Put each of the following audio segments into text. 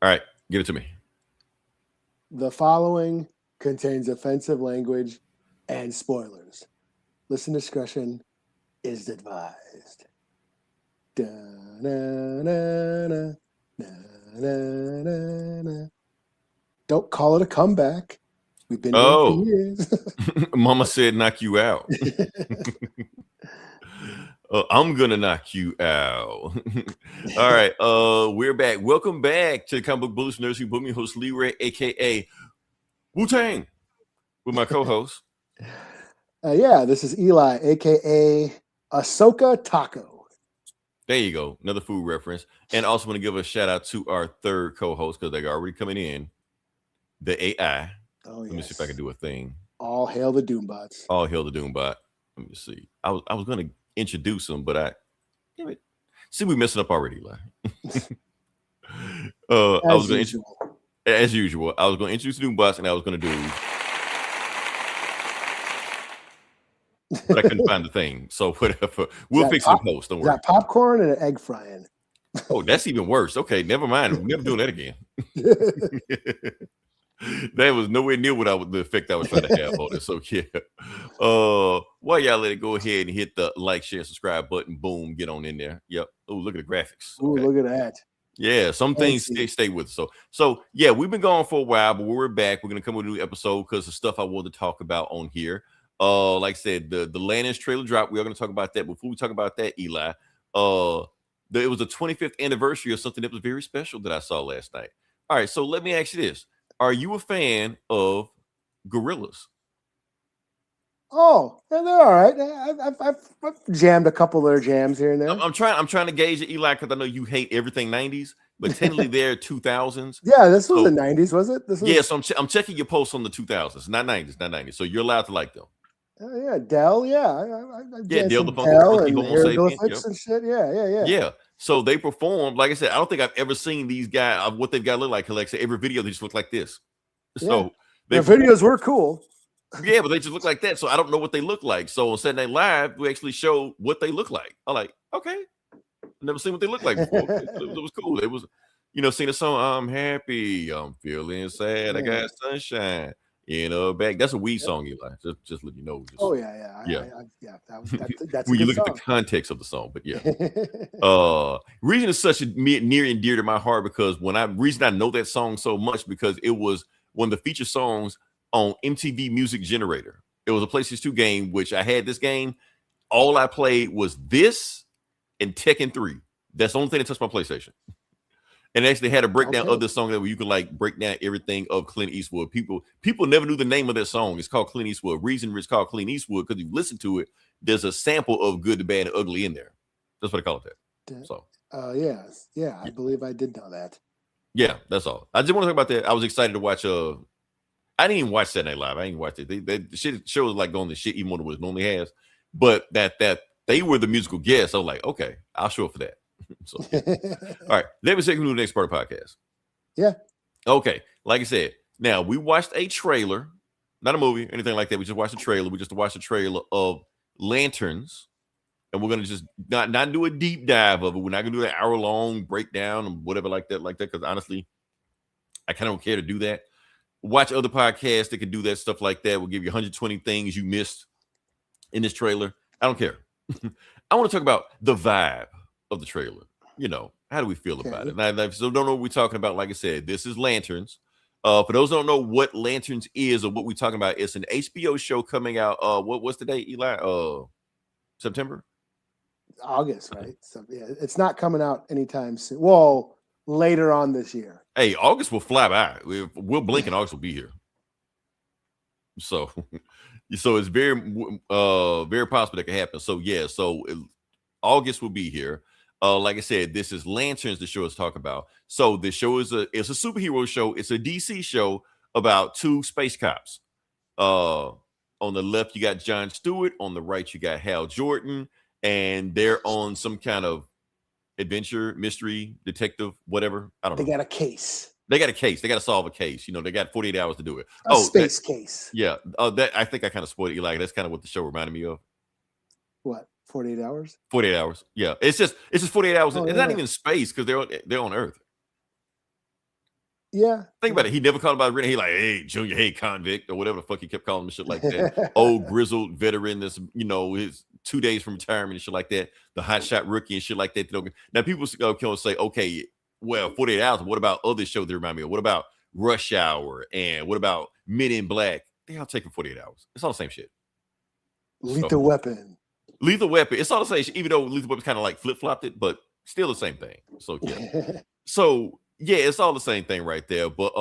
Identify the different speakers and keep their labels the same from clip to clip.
Speaker 1: All right, give it to me.
Speaker 2: The following contains offensive language and spoilers. Listener discretion is advised. Da-na-na-na, na-na-na-na. Don't call it a comeback. We've been here for years.
Speaker 1: Mama said knock you out. I'm gonna knock you out. All right, we're back. Welcome back to the Comic Book Blues Nursery. Book me host Leroy, aka Wu-Tang, with my co-host.
Speaker 2: This is Eli, aka Ahsoka Taco.
Speaker 1: There you go, another food reference. And also want to give a shout out to our third co-host because they're already coming in. The AI.
Speaker 2: Oh,
Speaker 1: Let me see if I can do a thing.
Speaker 2: All hail the Doombots.
Speaker 1: All hail the Doombot. Let me see. I was going to introduce them, but see, we messing up already, Eli. As usual, I was going to introduce the Doombots, and I was going to do, but I couldn't find the thing. So whatever, we'll fix it in post. Don't worry.
Speaker 2: Got popcorn and an egg frying.
Speaker 1: Oh, that's even worse. Okay, never mind. We're never doing that again. That was nowhere near the effect I was trying to have on it. So yeah. While y'all let it go ahead and hit the like, share, subscribe button. Boom, get on in there. Yep. Oh, look at the graphics.
Speaker 2: Okay. Ooh, look at that.
Speaker 1: Yeah, some things stay with us. So yeah, we've been gone for a while, but we're back. We're gonna come with a new episode because the stuff I wanted to talk about on here. Like I said, the Lannis trailer drop. We are gonna talk about that. Before we talk about that, Eli, it was the 25th anniversary of something that was very special that I saw last night. All right, so let me ask you this. Are you a fan of Gorillaz?
Speaker 2: Oh, they're all right. I've jammed a couple of their jams here and there.
Speaker 1: I'm trying to gauge it, Eli, because I know you hate everything 90s, but technically they're 2000s.
Speaker 2: Yeah, this was the 90s, was it?
Speaker 1: So I'm checking your posts on the 2000s, not 90s. So you're allowed to like them.
Speaker 2: Yeah, Dell. Yeah,
Speaker 1: Dell the
Speaker 2: Dell and hieroglyphics and shit. Yeah.
Speaker 1: Yeah. So they performed. Like I said, I don't think I've ever seen these guys what they've got to look like. Like I said, every video they just look like this. So
Speaker 2: their videos were cool.
Speaker 1: Yeah, but they just look like that. So I don't know what they look like. So on Saturday Night Live, we actually showed what they look like. I'm like, okay, I've never seen what they look like before. It was cool. It was, sing the song. I'm happy. I'm feeling sad. I got sunshine. Back. That's a weed song, Eli. Just let you know. That's when you look at the context of the song. But yeah, reason is such a near and dear to my heart because reason I know that song so much because it was one of the feature songs on MTV Music Generator. It was a PlayStation 2 game, which I had this game. All I played was this and Tekken 3. That's the only thing that touched my PlayStation. And actually had a breakdown of this song that where you could break down everything of Clint Eastwood. People never knew the name of that song. It's called Clint Eastwood. Reason it's called Clint Eastwood because you listen to it, there's a sample of Good, the Bad, and Ugly in there. That's what I call it that. So
Speaker 2: yeah, I believe I did know that.
Speaker 1: Yeah, that's all. I just want to talk about that. I was excited to watch I didn't even watch Saturday Night Live. I didn't watch it. The shit shows like going to shit even more than what it normally has. But that they were the musical guests. I was like, okay, I'll show up for that. So, all right, let me take you to the next part of the podcast.
Speaker 2: Yeah.
Speaker 1: Okay, like I said, now we watched a trailer, not a movie, anything like that. We just watched a trailer. We just watched a trailer of Lanterns, and we're gonna just not do a deep dive of it. We're not gonna do an hour-long breakdown and whatever like that. Because honestly, I kind of don't care to do that. Watch other podcasts that can do that stuff like that. We'll give you 120 things you missed in this trailer. I don't care. I want to talk about the vibe of the trailer. How do we feel about it? Now, so don't know what we're talking about. Like I said, this is Lanterns. For those who don't know what Lanterns is or what we're talking about, it's an HBO show coming out. What's the date, Eli? September?
Speaker 2: August, right? So yeah, it's not coming out anytime soon. Well, later on this year.
Speaker 1: Hey, August will fly by. We'll blink and August will be here. So it's very, very possible that can happen. So yeah, August will be here. Like I said, this is Lanterns. The show is talking about. So the show it's a superhero show. It's a DC show about two space cops. On the left you got Jon Stewart. On the right you got Hal Jordan, and they're on some kind of adventure, mystery, detective, whatever. I don't know.
Speaker 2: They got a case.
Speaker 1: They got to solve a case. They got 48 hours to do it.
Speaker 2: Space case.
Speaker 1: Yeah. That I think I kind of spoiled it. That's kind of what the show reminded me of.
Speaker 2: What? 48 hours?
Speaker 1: 48 hours. Yeah. It's just 48 hours. It's not even space because they're on Earth.
Speaker 2: Yeah.
Speaker 1: Think about it. He never called about Renee. He like, hey, Junior, hey, convict, or whatever the fuck he kept calling him, shit like that. Old grizzled veteran that's, his 2 days from retirement and shit like that. The hot shot rookie and shit like that. Now people can say, okay, well, 48 Hours. What about other shows that remind me of? What about Rush Hour? And what about Men in Black? They all taking 48 Hours. It's all the same shit.
Speaker 2: Lethal Weapon.
Speaker 1: Lethal Weapon. It's all the same shit, even though Lethal Weapon kind of like flip-flopped it, but still the same thing. So yeah. Yeah, it's all the same thing right there. But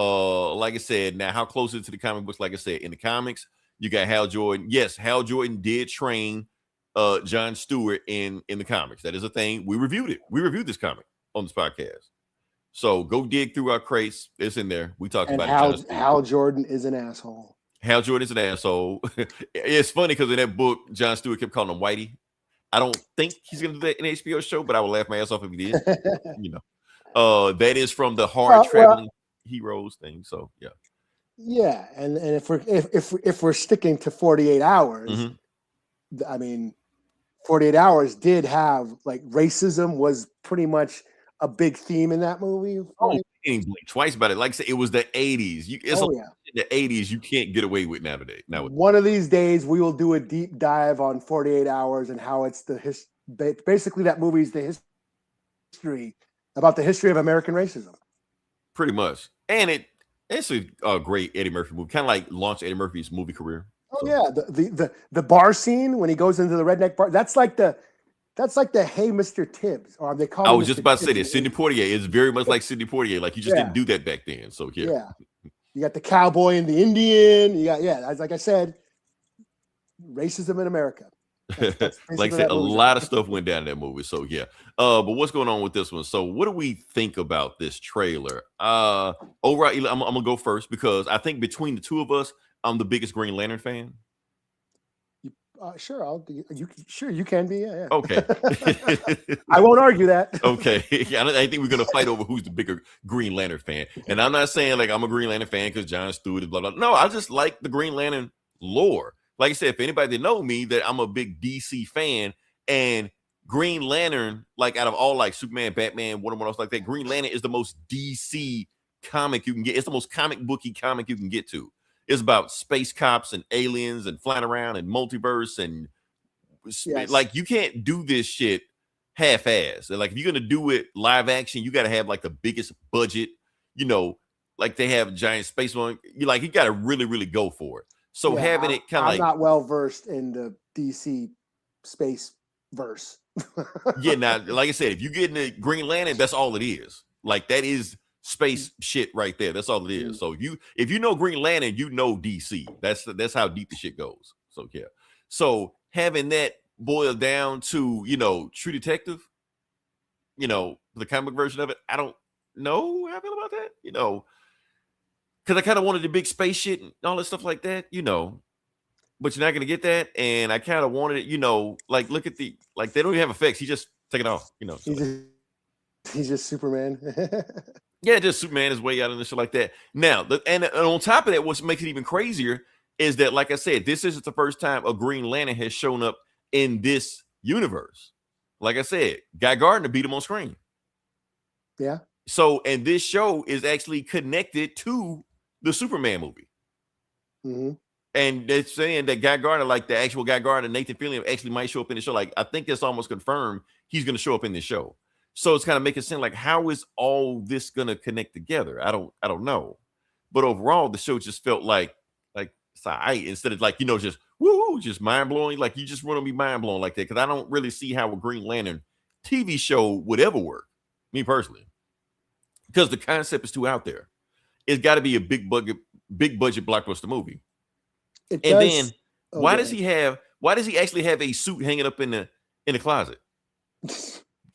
Speaker 1: like I said, now how close is it to the comic books? Like I said, in the comics, you got Hal Jordan. Yes, Hal Jordan did train John Stewart in the comics. That is a thing. We reviewed it. We reviewed this comic on this podcast. So go dig through our crates. It's in there. We talked about it.
Speaker 2: Hal Jordan is an asshole.
Speaker 1: Hal Jordan is an asshole. It's funny because in that book, John Stewart kept calling him Whitey. I don't think he's going to do that in an HBO show, but I would laugh my ass off if he did. That is from the hard traveling heroes thing. So yeah.
Speaker 2: Yeah, and if we're sticking to 48 hours, I mean, 48 Hours did have like racism was pretty much a big theme in that movie.
Speaker 1: Oh, blink twice about it. Like I said, it was the 80s. The 80s you can't get away with nowadays.
Speaker 2: One of these days we will do a deep dive on 48 Hours and how it's basically that movie's the history about the history of American racism.
Speaker 1: Pretty much. And it's a great Eddie Murphy movie. Kind of like launched Eddie Murphy's movie career.
Speaker 2: Oh yeah, the bar scene when he goes into the redneck bar. That's like the Hey Mr. Tibbs, or they call.
Speaker 1: I was just about to say that Sidney Poitier is very much like Sidney Poitier. Like you just didn't do that back then. So yeah.
Speaker 2: You got the cowboy and the Indian. You got like I said, racism in America. That's
Speaker 1: like I said, a lot of stuff went down in that movie. So yeah. But what's going on with this one? So what do we think about this trailer? Overall, I'm gonna go first because I think between the two of us, I'm the biggest Green Lantern fan.
Speaker 2: Sure, you can be. Yeah.
Speaker 1: Okay.
Speaker 2: I won't argue that.
Speaker 1: Okay. I think we're gonna fight over who's the bigger Green Lantern fan. And I'm not saying like I'm a Green Lantern fan because John Stewart is blah blah. No, I just like the Green Lantern lore. Like I said, if anybody that know me, that I'm a big DC fan, and Green Lantern, like out of all like Superman, Batman, Wonder Woman, like that, Green Lantern is the most DC comic you can get. It's the most comic booky comic you can get to. It's about space cops and aliens and flying around and multiverse and like you can't do this shit half-ass. Like if you're gonna do it live action, you got to have like the biggest budget. Like they have giant space one. You got to really, really go for it. So having it kind of like
Speaker 2: I'm not well versed in the DC space verse.
Speaker 1: Yeah, now like I said, if you get in the Green Lantern, that's all it is. Like that is space shit right there. That's all it is. So if you know Green Lantern, you know DC. That's how deep the shit goes. So yeah. So having that boil down to True Detective, the comic version of it, I don't know how I feel about that. Because I kind of wanted the big space shit and all that stuff like that, but you're not gonna get that. And I kind of wanted it, like look at they don't even have effects. He just take it off,
Speaker 2: He's just Superman.
Speaker 1: Yeah, just Superman is way out and shit like that. Now, and on top of that, what makes it even crazier is that, like I said, this isn't the first time a Green Lantern has shown up in this universe. Like I said, Guy Gardner beat him on screen.
Speaker 2: Yeah.
Speaker 1: So, and this show is actually connected to the Superman movie.
Speaker 2: Mm-hmm.
Speaker 1: And they're saying that Guy Gardner, like the actual Guy Gardner, Nathan Fillion, actually might show up in the show. Like, I think that's almost confirmed he's going to show up in the show. So it's kind of making it seem like, how is all this going to connect together? I don't know. But overall, the show just felt like it's all right, instead of just woo, just mind blowing. Like you just want to be mind blown like that. Because I don't really see how a Green Lantern TV show would ever work, me personally. Because the concept is too out there. It's got to be a big budget blockbuster movie. Then why does he actually have a suit hanging up in the closet?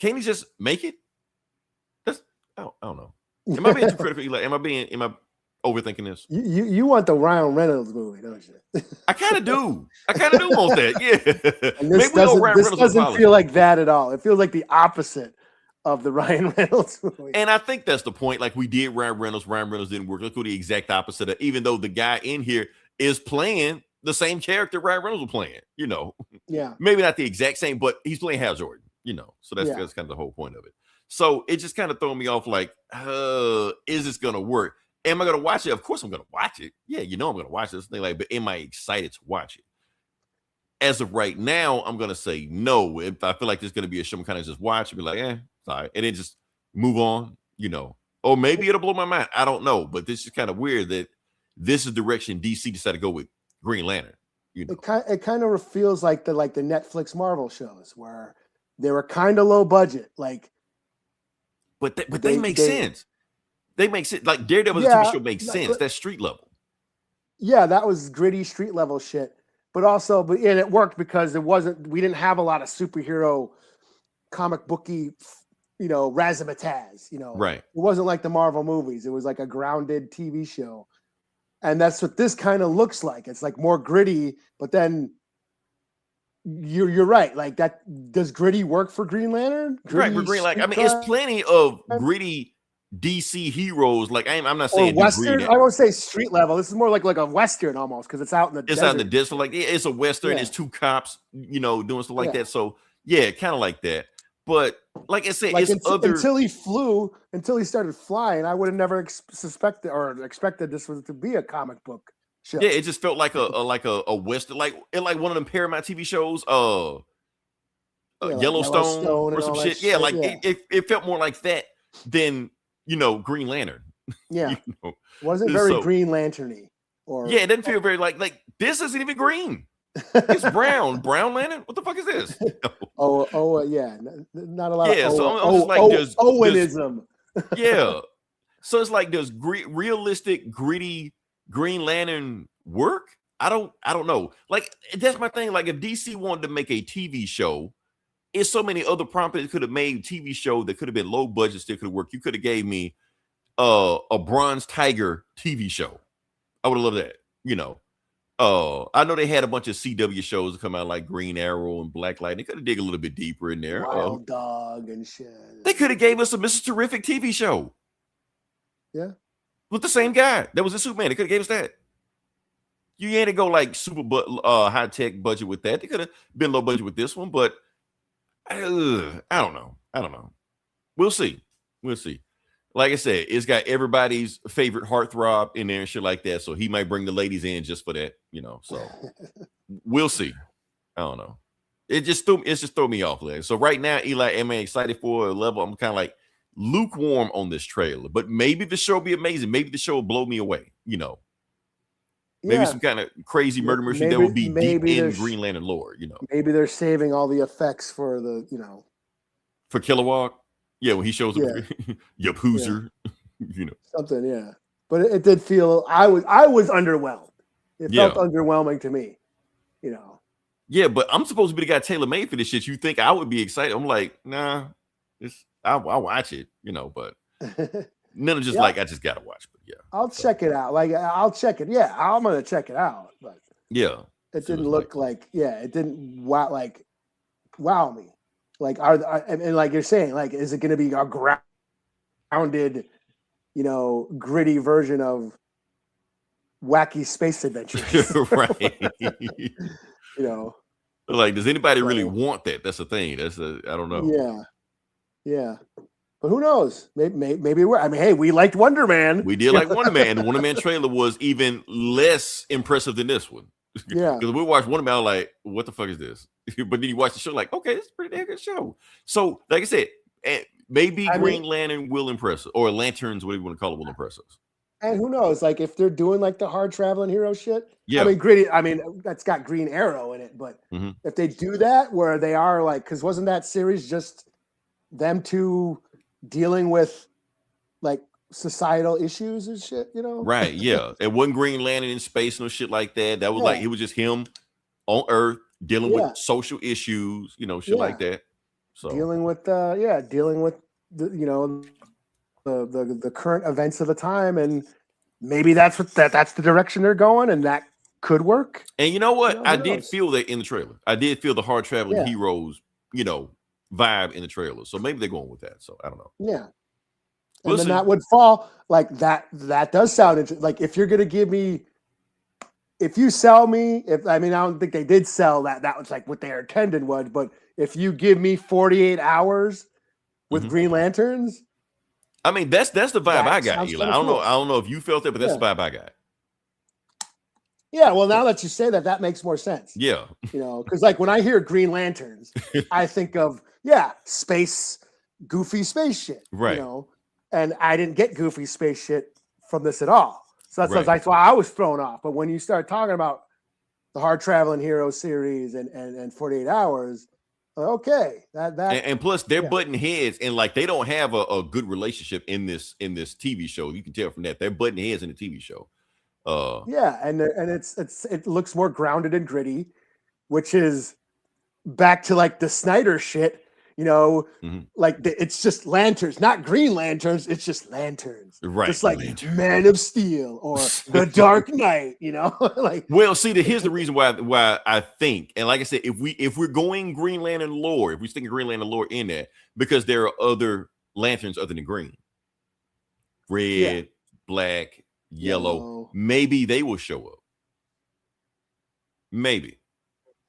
Speaker 1: Can't he just make it? I don't know. Am I being too critical? Am I overthinking this?
Speaker 2: You want the Ryan Reynolds movie, don't you?
Speaker 1: I kind of do. want that. Yeah.
Speaker 2: And this doesn't feel like that at all. It feels like the opposite of the Ryan Reynolds movie.
Speaker 1: And I think that's the point. Like we did Ryan Reynolds. Ryan Reynolds didn't work. Let's go the exact opposite of, even though the guy in here is playing the same character Ryan Reynolds was playing,
Speaker 2: Yeah.
Speaker 1: Maybe not the exact same, but he's playing Hal Jordan, so that's kind of the whole point of it. So it just kind of threw me off like, is this going to work? Am I gonna watch it? Of course I'm gonna watch it. Yeah, I'm gonna watch this thing. Like, but am I excited to watch it? As of right now, I'm gonna say no. If I feel like there's gonna be a show, I'm kind of just watch and be like, sorry, and then just move on. Or maybe it'll blow my mind. I don't know, but this is kind of weird that this is the direction DC decided to go with Green Lantern.
Speaker 2: It kind of feels like the Netflix Marvel shows where they were kind of low budget, like.
Speaker 1: But they make sense. They make sense. Like Daredevil, the TV show makes sense. That's street level.
Speaker 2: Yeah, that was gritty street level shit. But it worked because we didn't have a lot of superhero comic booky, razzmatazz,
Speaker 1: Right.
Speaker 2: It wasn't like the Marvel movies. It was like a grounded TV show. And that's what this kind of looks like. It's like more gritty, but then you're right. Like that, does gritty work for Green Lantern?
Speaker 1: Right, for Green Lantern. I mean, it's plenty of gritty DC heroes. Like I'm not saying
Speaker 2: Western. I won't say street level. This is more like a Western almost because it's out in the desert.
Speaker 1: Out in the desert. Like it's a Western. It's two cops, doing stuff like that. So yeah, kind of like that. But like I said, until he started flying, I would have never suspected or expected this to be a comic book show. Yeah, it just felt like a Western, like one of them Paramount TV shows, Yellowstone or some shit. Yeah, it felt more like that than Green Lantern.
Speaker 2: Yeah, wasn't very Green Lantern-y.
Speaker 1: It didn't feel very like this isn't even green. It's brown Lantern. What the fuck is this?
Speaker 2: Yeah, not a lot.
Speaker 1: Yeah, so I'm just like there's
Speaker 2: Owenism.
Speaker 1: Yeah, so it's like does realistic gritty Green Lantern work? I don't know. Like that's my thing. Like if DC wanted to make a TV show, it's so many other prompts could have made TV show that could have been low budget, still could have worked. You could have gave me a Bronze Tiger TV show. I would have loved that. I know they had a bunch of CW shows that come out like Green Arrow and Black Light. They could have dig a little bit deeper in there.
Speaker 2: Wild Dog and shit.
Speaker 1: They could have gave us a Mr. Terrific TV show.
Speaker 2: Yeah.
Speaker 1: With the same guy. That was a Superman. They could have gave us that. You ain't to go like super high tech budget with that. They could have been low budget with this one, but I don't know. We'll see. Like I said, it's got everybody's favorite heartthrob in there and shit like that. So he might bring the ladies in just for that, So we'll see. I don't know. It's just throw me off. Like. So right now, Eli, am I excited for a level? I'm kind of like lukewarm on this trailer, but maybe the show will be amazing. Maybe the show will blow me away. Maybe some kind of crazy murder mystery that will be deep in Green Lantern lore.
Speaker 2: Maybe they're saving all the effects for the
Speaker 1: for Kilowog. Yeah, when he shows up, yup, Hooser,
Speaker 2: something. Yeah, but it did feel I was underwhelmed. It felt underwhelming to me.
Speaker 1: Yeah, but I'm supposed to be the guy tailor made for this shit. You think I would be excited? I'm like, nah. I'll watch it, but none of just like I just gotta watch. But yeah,
Speaker 2: I'll check it out. Like I'll check it. Yeah, I'm gonna check it out. But it didn't look like it didn't wow me. Like and like you're saying, like is it gonna be a grounded, gritty version of wacky space adventures?
Speaker 1: Right. Like does anybody really want that? That's the thing. I don't know.
Speaker 2: Yeah. But who knows? Maybe we liked Wonder Man.
Speaker 1: We did like Wonder Man. The Wonder Man trailer was even less impressive than this one.
Speaker 2: Yeah.
Speaker 1: Because we watched Wonder Man, like, what the fuck is this? But then you watch the show, like, okay, it's a pretty damn good show. So, like I said, maybe Green Lantern will impress us, or Lanterns, whatever you want to call it, will impress us.
Speaker 2: And who knows? Like, if they're doing like the hard traveling hero shit,
Speaker 1: gritty.
Speaker 2: That's got Green Arrow in it. But if they do that, where they are like, because wasn't that series just them two dealing with like societal issues and shit,
Speaker 1: Right, yeah. It wasn't Green Lantern in space, no shit like that. That was like it was just him on Earth dealing with social issues, shit like that. So
Speaker 2: dealing with the the current events of the time, and maybe that's the direction they're going, and that could work.
Speaker 1: And you know what? I did feel that in the trailer. I did feel the hard traveling heroes, vibe in the trailer. So maybe they're going with that. So I don't know.
Speaker 2: Yeah. And then that would fall like that. That does sound like if you're gonna give me, if you sell me, I don't think they did sell that. That was like what their intended was. But if you give me 48 hours with Green Lanterns,
Speaker 1: I mean, that's the vibe I got, Eli. I don't know if you felt it, but that's the vibe I got.
Speaker 2: Yeah, well, now that you say that, that makes more sense.
Speaker 1: Yeah.
Speaker 2: Because like when I hear Green Lanterns, I think of, space, goofy space shit.
Speaker 1: Right.
Speaker 2: And I didn't get goofy space shit from this at all. So that's why I was thrown off. But when you start talking about the Hard Traveling Hero series and 48 Hours, okay.
Speaker 1: And plus they're butting heads, and like they don't have a good relationship in this TV show. You can tell from that. They're butting heads in the TV show.
Speaker 2: And it looks more grounded and gritty, which is back to like the Snyder shit, like it's just lanterns, not Green Lanterns. It's just lanterns,
Speaker 1: right?
Speaker 2: Just like Man of Steel or The Dark Knight, like.
Speaker 1: Well, see, here's the reason why I think, and like I said, if we're going Green Lantern lore, if we're sticking Green Lantern lore in there, because there are other lanterns other than green, red, black, yellow, maybe they will show up. Maybe,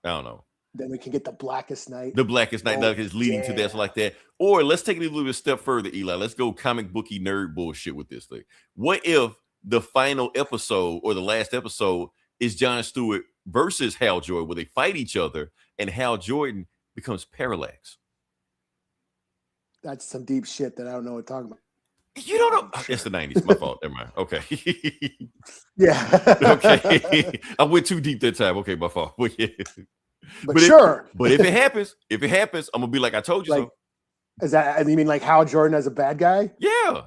Speaker 1: I don't know.
Speaker 2: Then we can get the Blackest Night.
Speaker 1: The Blackest Night that is leading to that, like that. Or let's take it a little bit step further, Eli. Let's go comic booky nerd bullshit with this thing. What if the final episode or the last episode is John Stewart versus Hal Jordan, where they fight each other and Hal Jordan becomes Parallax?
Speaker 2: That's some deep shit that I don't know what to talk about.
Speaker 1: You don't know. It's the 90s. My fault. Never mind. Okay.
Speaker 2: Yeah.
Speaker 1: Okay. I went too deep that time. Okay, my fault.
Speaker 2: But sure.
Speaker 1: If it happens, I'm gonna be like, I told you so.
Speaker 2: Is that, you mean like Hal Jordan as a bad guy?
Speaker 1: Yeah.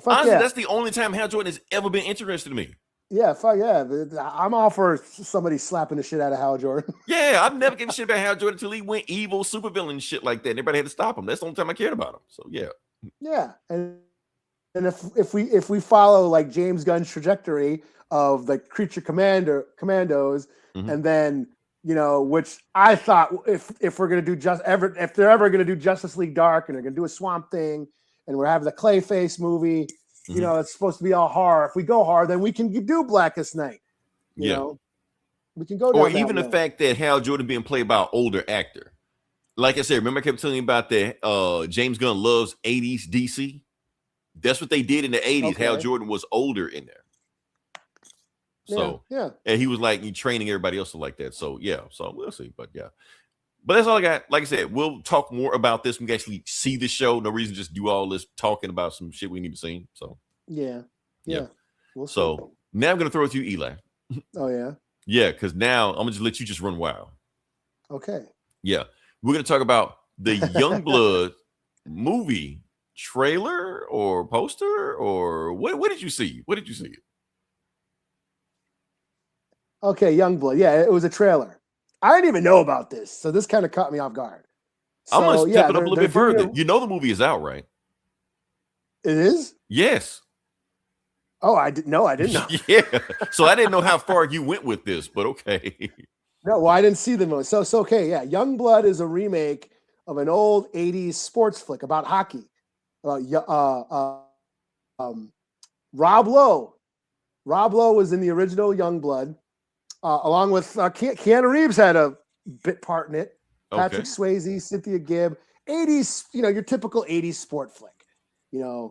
Speaker 1: Honestly, that's the only time Hal Jordan has ever been interested in me.
Speaker 2: Yeah, fuck yeah. I'm all for somebody slapping the shit out of Hal Jordan.
Speaker 1: Yeah, I've never given a shit about Hal Jordan until he went evil, supervillain shit like that. And everybody had to stop him. That's the only time I cared about him. So yeah. Yeah.
Speaker 2: And if we follow like James Gunn's trajectory of the Creature Commandos, and then which I thought if we're gonna do if they're ever gonna do Justice League Dark and they're gonna do a Swamp Thing and we're having the Clayface movie, it's supposed to be all horror. If we go horror, then we can do Blackest Night. You know, we can go.
Speaker 1: Or even the fact that Hal Jordan being played by an older actor. Like I said, remember I kept telling you about that James Gunn loves 80s DC. That's what they did in the 80s. Okay. Hal Jordan was older in there. So and he was like training everybody else like that. So so we'll see. But that's all I got. Like I said, we'll talk more about this when we actually see the show. No reason to just do all this talking about some shit we need to see. So
Speaker 2: We'll
Speaker 1: so now I'm gonna throw it to you, Eli.
Speaker 2: Oh
Speaker 1: because now I'm gonna just let you just run wild.
Speaker 2: Okay.
Speaker 1: Yeah, we're gonna talk about the Youngblood movie trailer or poster or what did you see? What did you see?
Speaker 2: Okay, Youngblood. Yeah, it was a trailer. I didn't even know about this, so this kind of caught me off guard. So,
Speaker 1: I'm gonna step it up a little bit further. You know the movie is out, right?
Speaker 2: It is?
Speaker 1: Yes.
Speaker 2: Oh, I didn't know.
Speaker 1: Yeah. So I didn't know how far you went with this, but okay.
Speaker 2: No, well, I didn't see the movie. So okay, yeah. Youngblood is a remake of an old 80s sports flick about hockey. Rob Lowe. Rob Lowe was in the original Youngblood. Along with Keanu Reeves had a bit part in it. Patrick Swayze, Cynthia Gibb. 80s, your typical 80s sport flick.
Speaker 1: The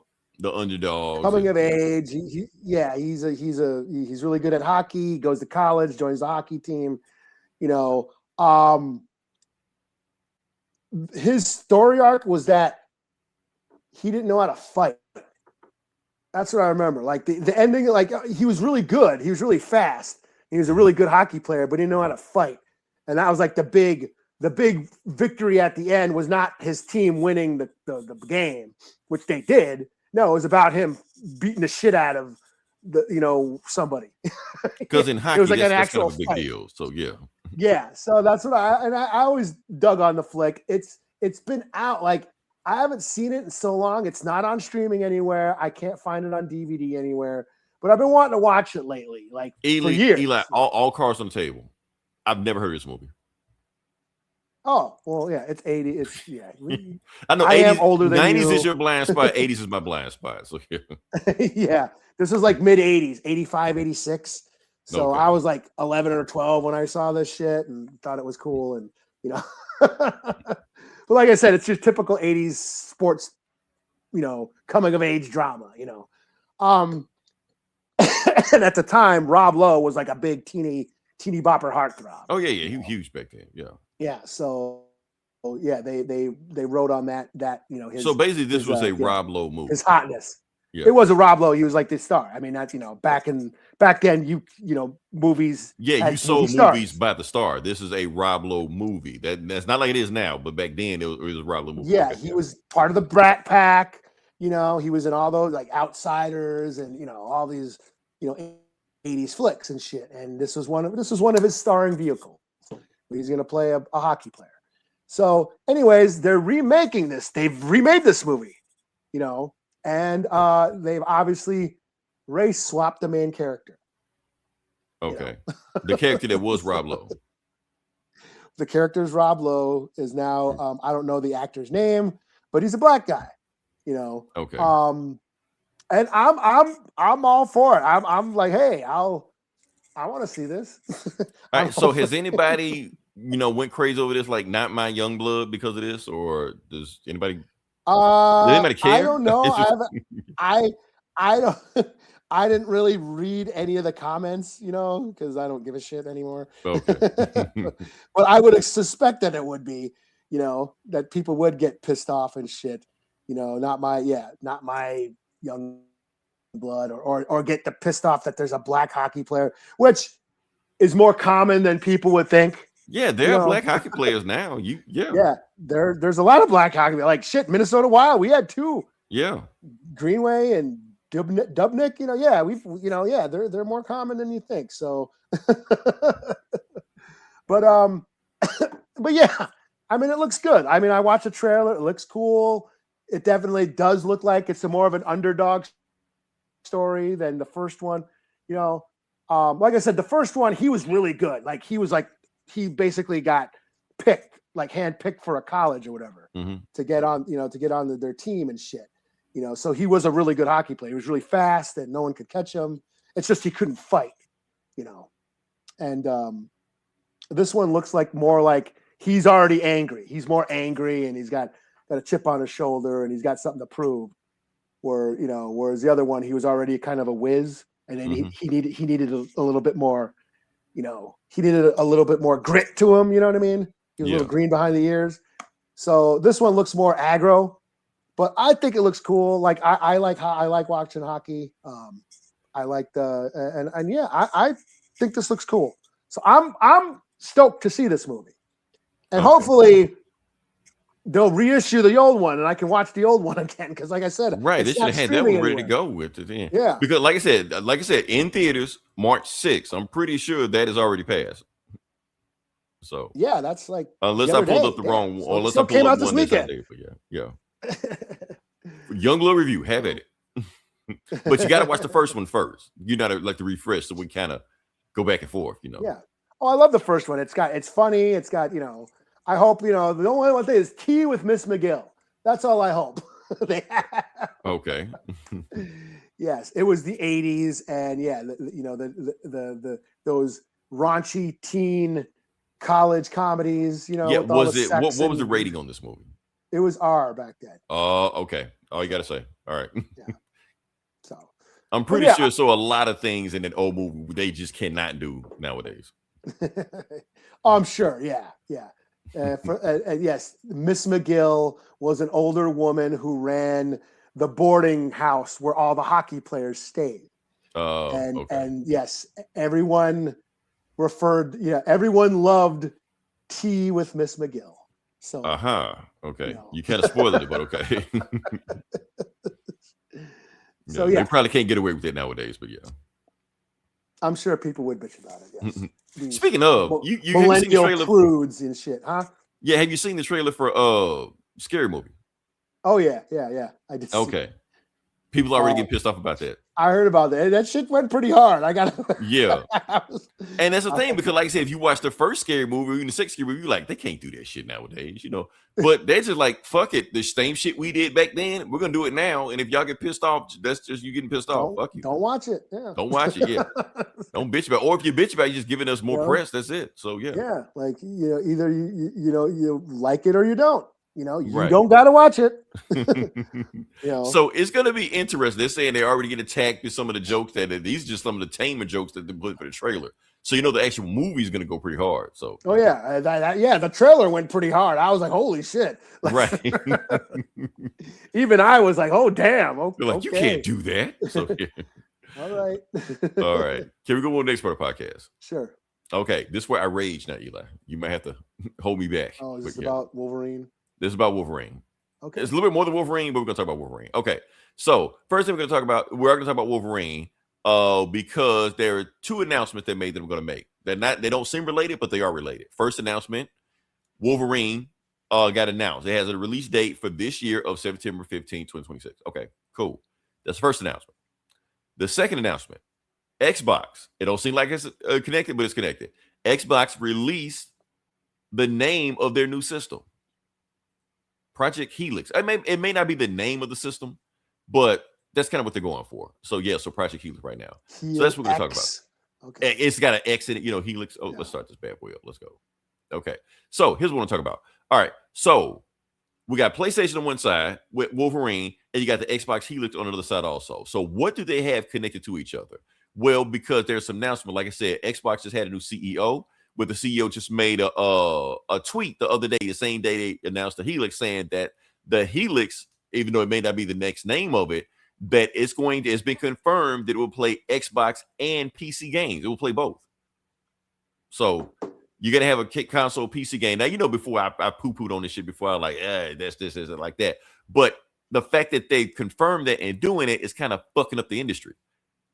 Speaker 1: underdog.
Speaker 2: Coming of age. He's really good at hockey. He goes to college, joins the hockey team. His story arc was that he didn't know how to fight. That's what I remember. Like the ending, like he was really good. He was really fast. He was a really good hockey player, but he didn't know how to fight. And that was like the big victory at the end was not his team winning the game, which they did. No, it was about him beating the shit out of somebody.
Speaker 1: Because in hockey,
Speaker 2: it was like
Speaker 1: that's
Speaker 2: an actual
Speaker 1: kind of a big
Speaker 2: fight.
Speaker 1: deal. So
Speaker 2: yeah. So that's what I always dug on the flick. It's been out, like I haven't seen it in so long. It's not on streaming anywhere. I can't find it on DVD anywhere. But I've been wanting to watch it lately, like for years.
Speaker 1: Eli, all cards on the table. I've never heard of this movie.
Speaker 2: Oh, well, yeah, it's 80. It's
Speaker 1: I know.
Speaker 2: I 80s, am older than
Speaker 1: 90s
Speaker 2: you.
Speaker 1: Is your blind spot. 80s is my blind spot. So
Speaker 2: yeah, this was like mid 80s, 85, 86. So I was like 11 or 12 when I saw this shit and thought it was cool, and but like I said, it's your typical 80s sports coming of age drama, and at the time, Rob Lowe was like a big teeny bopper heartthrob.
Speaker 1: Oh yeah, he was huge back then. Yeah.
Speaker 2: So yeah, they wrote on that.
Speaker 1: So basically, this was a Rob Lowe movie.
Speaker 2: His hotness.
Speaker 1: Yeah.
Speaker 2: It was a Rob Lowe. He was like the star. I mean, that's back then, movies.
Speaker 1: Yeah, you sold movies by the star. This is a Rob Lowe movie. That's not like it is now, but back then it was a Rob Lowe movie.
Speaker 2: Yeah, he was part of the Brat Pack. He was in all those like Outsiders and all these 80s flicks and shit. And this was one of his starring vehicles. He's gonna play a hockey player. So, anyways, they're remaking this. They've remade this movie, and they've obviously race swapped the main character.
Speaker 1: Okay. The character that was Rob Lowe.
Speaker 2: The character's Rob Lowe is now, I don't know the actor's name, but he's a black guy,
Speaker 1: Okay.
Speaker 2: And I'm all for it. I'm like, hey, I want to see this.
Speaker 1: All right. So has anybody, went crazy over this, like not my Youngblood because of this, or does anybody? Does anybody care?
Speaker 2: I don't know. I don't. I didn't really read any of the comments, because I don't give a shit anymore.
Speaker 1: Okay.
Speaker 2: But I would suspect that it would be, that people would get pissed off and shit. Not my young blood, or get pissed off that there's a black hockey player, which is more common than people would think.
Speaker 1: Yeah, there are black hockey players now.
Speaker 2: Yeah, there's a lot of black hockey. Like shit, Minnesota Wild, we had two.
Speaker 1: Yeah,
Speaker 2: Greenway and Dubnik. They're more common than you think. So, but yeah, I mean, it looks good. I mean, I watched the trailer. It looks cool. It definitely does look like it's more of an underdog story than the first one. Like I said, the first one, he was really good. Like he basically got picked, like handpicked for a college or whatever to get on, their team and shit. So he was a really good hockey player. He was really fast and no one could catch him. It's just he couldn't fight, And this one looks like more like he's already angry. He's more angry and he's got a chip on his shoulder and he's got something to prove. Whereas the other one, he was already kind of a whiz, and then he needed a little bit more, he needed a little bit more grit to him. You know what I mean? He was a little green behind the ears. So this one looks more aggro, but I think it looks cool. Like I like watching hockey. I like I think this looks cool. So I'm stoked to see this movie, and hopefully they'll reissue the old one and I can watch the old one again. Because like I said,
Speaker 1: right, they should have had that one ready to go with it. Yeah. Because like I said, in theaters, March 6th, I'm pretty sure that is already passed. So
Speaker 2: yeah, that's like
Speaker 1: unless I pulled up the wrong one, unless I pulled up one this weekend. Yeah. Youngblood review, have at it. But you got to watch the first one first. You gotta like to refresh so we kind of go back and forth.
Speaker 2: Yeah. Oh, I love the first one. It's funny. It's got I hope the only one thing is tea with Miss McGill. That's all I hope they have.
Speaker 1: Okay.
Speaker 2: Yes, it was the 80s, and yeah, the those raunchy teen college comedies.
Speaker 1: Yeah, was it? What was the rating on this movie?
Speaker 2: It was R back then.
Speaker 1: Okay. All you got to say. All right.
Speaker 2: Yeah. So
Speaker 1: I'm pretty sure. So a lot of things in an old movie they just cannot do nowadays.
Speaker 2: I'm sure. Yeah. Yes, Miss McGill was an older woman who ran the boarding house where all the hockey players stayed. And yes, everyone everyone loved tea with Miss McGill. So
Speaker 1: okay, you kind of spoiled it, but okay.
Speaker 2: So
Speaker 1: they probably can't get away with it nowadays, but yeah,
Speaker 2: I'm sure people would bitch about it. Yes.
Speaker 1: Speaking of, you
Speaker 2: millennial prudes and shit, huh?
Speaker 1: Yeah, have you seen the trailer for Scary Movie?
Speaker 2: Oh yeah, I did.
Speaker 1: Okay, people already get pissed off about that.
Speaker 2: I heard about that. That shit went pretty hard.
Speaker 1: Yeah. And that's the thing, because like I said, if you watch the first Scary Movie or even the second Scary Movie, you're like, they can't do that shit nowadays, But they're just like, fuck it. The same shit we did back then, we're gonna do it now. And if y'all get pissed off, that's just you getting pissed off. Fuck you.
Speaker 2: Don't watch it. Yeah.
Speaker 1: Don't watch it. Yeah. Don't bitch about it. Or if you bitch about it, you're just giving us more press. That's it. So yeah.
Speaker 2: Yeah. Like either you like it or you don't. You don't got to watch it.
Speaker 1: So it's going to be interesting. They're saying they already get attacked with some of the jokes these are just some of the tamer jokes that they put for the trailer. So the actual movie is going to go pretty hard. So
Speaker 2: the trailer went pretty hard. I was like, holy shit!
Speaker 1: Right.
Speaker 2: Even I was like, oh damn. Okay.
Speaker 1: Like, you can't do that. So,
Speaker 2: All right.
Speaker 1: All right. Can we go on to the next part of the podcast?
Speaker 2: Sure.
Speaker 1: Okay. This is where I rage now, Eli. You might have to hold me back.
Speaker 2: Oh, is this about Wolverine?
Speaker 1: This is about Wolverine.
Speaker 2: Okay.
Speaker 1: It's a little bit more than Wolverine, but we're going to talk about Wolverine. Okay. So first thing we're going to talk about Wolverine because there are two announcements they made that I'm going to make. They don't seem related, but they are related. First announcement, Wolverine got announced. It has a release date for this year of September 15, 2026. Okay, cool. That's the first announcement. The second announcement, Xbox. It don't seem like it's connected, but it's connected. Xbox released the name of their new system, Project Helix. It may not be the name of the system, but that's kind of what they're going for. So Project Helix right now. So that's what we're going to talk about. Okay. It's got an X in it, Helix. Oh, let's start this bad boy up. Let's go. Okay. So here's what I want to talk about. All right. So we got PlayStation on one side with Wolverine, and you got the Xbox Helix on the other side also. So what do they have connected to each other? Well, because there's some announcement. Like I said, Xbox just had a new CEO, but the CEO just made a tweet the other day, the same day they announced the Helix, saying that the Helix, even though it may not be the next name of it, that it's been confirmed that it will play Xbox and PC games. It will play both. So you're gonna have a console PC game. Now, before I poo-pooed on this shit before, I was like, that's this isn't like that. But the fact that they confirmed that and doing it is kind of fucking up the industry.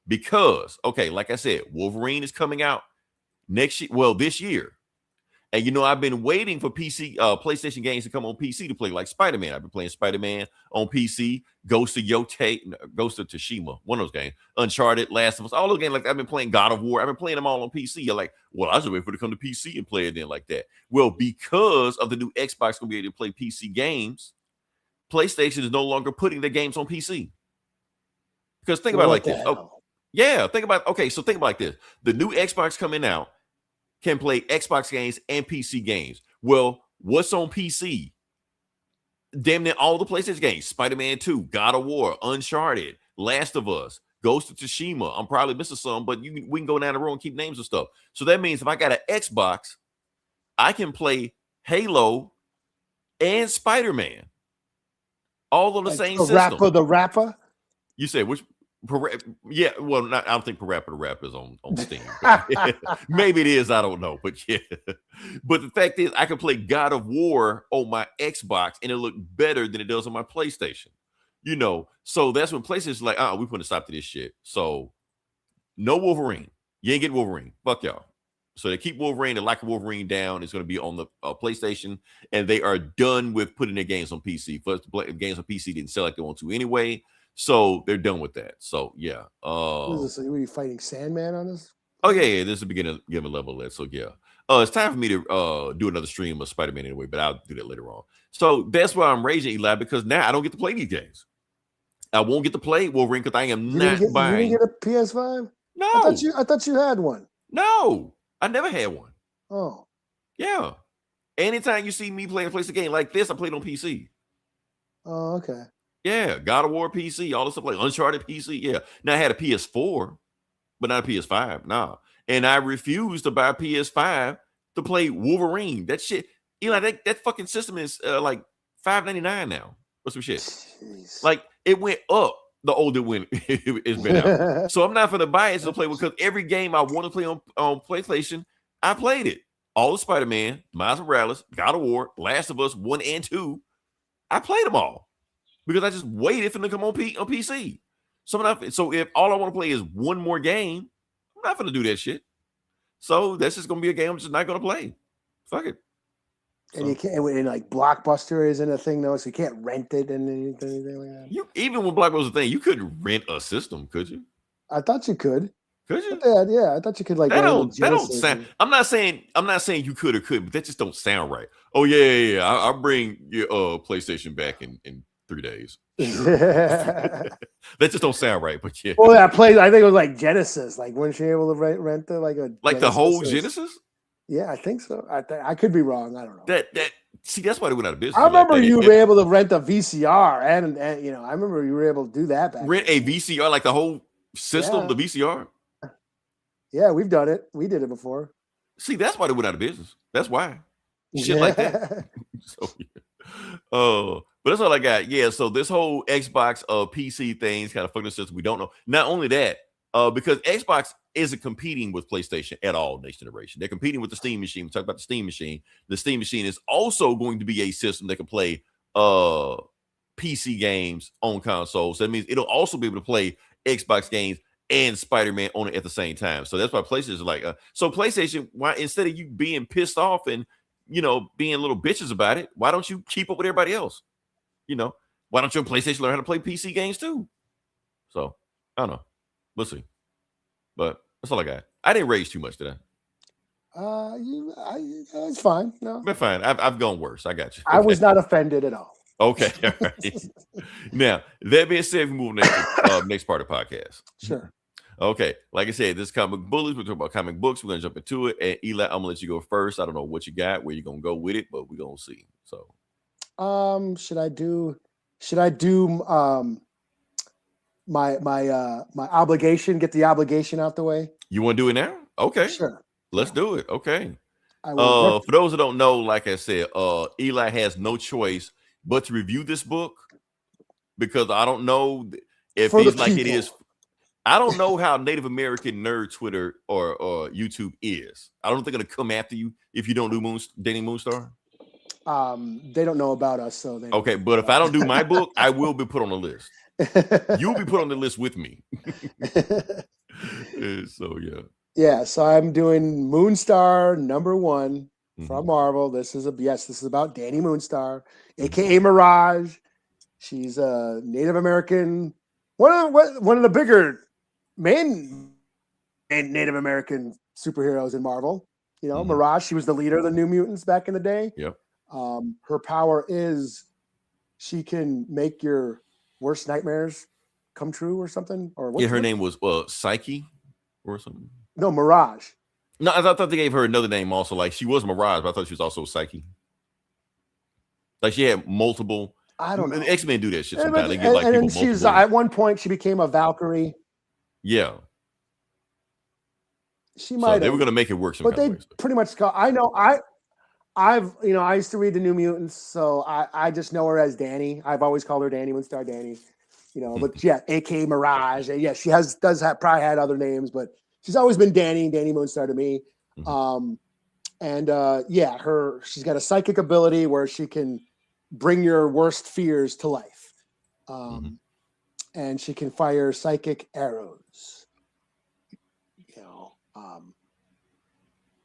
Speaker 1: Because, like I said, Wolverine is coming out this year. And I've been waiting for PlayStation games to come on PC to play, like Spider-Man. I've been playing Spider-Man on PC, Ghost of Tsushima, one of those games, Uncharted, Last of Us, all those games. Like I've been playing God of War. I've been playing them all on PC. You're like, well, I was waiting for it to come to PC and play it then like that. Well, because of the new Xbox gonna be able to play PC games, PlayStation is no longer putting their games on PC. Because think about it like this. Think about it like this. The new Xbox coming out can play Xbox games and PC games. Well, what's on PC? Damn near all the PlayStation games. Spider-Man 2, God of War, Uncharted, Last of Us, Ghost of Tsushima. I'm probably missing some, but we can go down the road and keep names of stuff. So that means if I got an Xbox, I can play Halo and Spider-Man. All on the same system.
Speaker 2: The rapper?
Speaker 1: You said which? Yeah, well, I don't think Parappa the Rap is on Steam. Maybe it is, I don't know, but yeah. But the fact is, I can play God of War on my Xbox, and it look better than it does on my PlayStation. So that's when PlayStation's like, we're putting a stop to this shit. So no Wolverine. You ain't getting Wolverine. Fuck y'all. So they keep Wolverine and like Wolverine down. It's going to be on the PlayStation, and they are done with putting their games on PC. First, the games on PC didn't sell like they want to anyway. So they're done with that. So yeah.
Speaker 2: What is this? Are you fighting Sandman on this?
Speaker 1: Oh yeah. This is the beginning of the level of that. So yeah. It's time for me to do another stream of Spider-Man anyway, but I'll do that later on. So that's why I'm raging, Eli, because now I don't get to play these games. I won't get to play Wolverine because I am not buying.
Speaker 2: You didn't get a PS5?
Speaker 1: No.
Speaker 2: I thought you had one.
Speaker 1: No, I never had one.
Speaker 2: Oh.
Speaker 1: Yeah. Anytime you see me playing a PlayStation game like this, I played on PC.
Speaker 2: Oh, okay.
Speaker 1: Yeah, God of War PC, all this stuff like Uncharted PC. Yeah. Now I had a PS4, but not a PS5. Nah. And I refused to buy a PS5 to play Wolverine. That shit, that fucking system is like $5.99 now. Or some shit. Jeez. Like it went up the older it's been out. So I'm not gonna buy it to play because every game I want to play on PlayStation, I played it. All the Spider-Man, Miles Morales, God of War, Last of Us 1 and 2. I played them all. Because I just waited for them to come on PC. So if all I want to play is one more game, I'm not going to do that shit. So that's just going to be a game I'm just not going to play. Fuck it.
Speaker 2: And you can't, and like Blockbuster isn't a thing though, so you can't rent it and anything like that.
Speaker 1: Even when Blockbuster was a thing, you couldn't rent a system, could you?
Speaker 2: I thought you could.
Speaker 1: Could you?
Speaker 2: Yeah, I thought you could like.
Speaker 1: That don't sound. I'm not saying you could or couldn't, but that just don't sound right. Oh yeah. I'll bring your PlayStation back in 3 days. Sure. That just don't sound right, but yeah.
Speaker 2: Well, I think it was like Genesis. Like, weren't you able to rent the
Speaker 1: like the whole Genesis?
Speaker 2: Yeah, I think so. I could be wrong. I don't know.
Speaker 1: That See, that's why they went out of business.
Speaker 2: I remember you were able to rent a VCR, and I remember you were able to do that back.
Speaker 1: Rent a VCR, like the whole system, the VCR.
Speaker 2: Yeah, we've done it. We did it before.
Speaker 1: See, that's why they went out of business. That's why. Shit like that. So, but that's all I got. Yeah, so this whole Xbox PC thing's kind of fucking system. We don't know. Not only that, because Xbox isn't competing with PlayStation at all next generation. They're competing with the Steam machine. We talked about the Steam machine. The Steam machine is also going to be a system that can play PC games on consoles. That means it'll also be able to play Xbox games and Spider-Man on it at the same time. So that's why PlayStation is like, so PlayStation, why instead of you being pissed off and being little bitches about it, why don't you keep up with everybody else? Why don't you on PlayStation learn how to play PC games too? So I don't know. We'll see. But that's all I got. I didn't rage too much, did I?
Speaker 2: It's fine. No,
Speaker 1: but fine. I've gone worse. I got you.
Speaker 2: I was not offended at all.
Speaker 1: Okay. All right. Now, that being said, we move next part of the podcast.
Speaker 2: Sure.
Speaker 1: Okay. Like I said, this is Comic Bullies. We're talking about comic books. We're going to jump into it. And Eli, I'm going to let you go first. I don't know what you got, where you're going to go with it, but we're going to see. So,
Speaker 2: should I do my obligation, get the obligation out the way?
Speaker 1: You want to do it now? Okay.
Speaker 2: Sure.
Speaker 1: Let's do it. Okay. For those who don't know, like I said, Eli has no choice but to review this book because I don't know if he's like people. It is. I don't know how Native American nerd Twitter or YouTube is. I don't think they're going to come after you if you don't do dating Moonstar.
Speaker 2: They don't know about us, so they
Speaker 1: okay. But if I don't do my book, I will be put on the list. You'll be put on the list with me. So
Speaker 2: yeah. So I'm doing Moonstar #1 from Marvel. This is about Dani Moonstar, aka Mirage. She's a Native American, one of the bigger main Native American superheroes in Marvel. Mirage. She was the leader of the New Mutants back in the day.
Speaker 1: Yep.
Speaker 2: Her power is she can make your worst nightmares come true or something. Or
Speaker 1: her name was Psyche or something.
Speaker 2: No, Mirage.
Speaker 1: No, I thought they gave her another name also. Like she was Mirage, but I thought she was also Psyche. Like she had multiple.
Speaker 2: I don't know.
Speaker 1: X-Men do that shit sometimes. They get like
Speaker 2: and
Speaker 1: people
Speaker 2: she's at one point she became a Valkyrie.
Speaker 1: Yeah.
Speaker 2: She might.
Speaker 1: They were going to make it work.
Speaker 2: But they pretty much call. I know. I used to read the New Mutants, so I just know her as Dani. I've always called her Dani Moonstar Dani. But yeah, aka Mirage. Yeah, she probably had other names, but she's always been Dani Moonstar to me. She's got a psychic ability where she can bring your worst fears to life. And she can fire psychic arrows.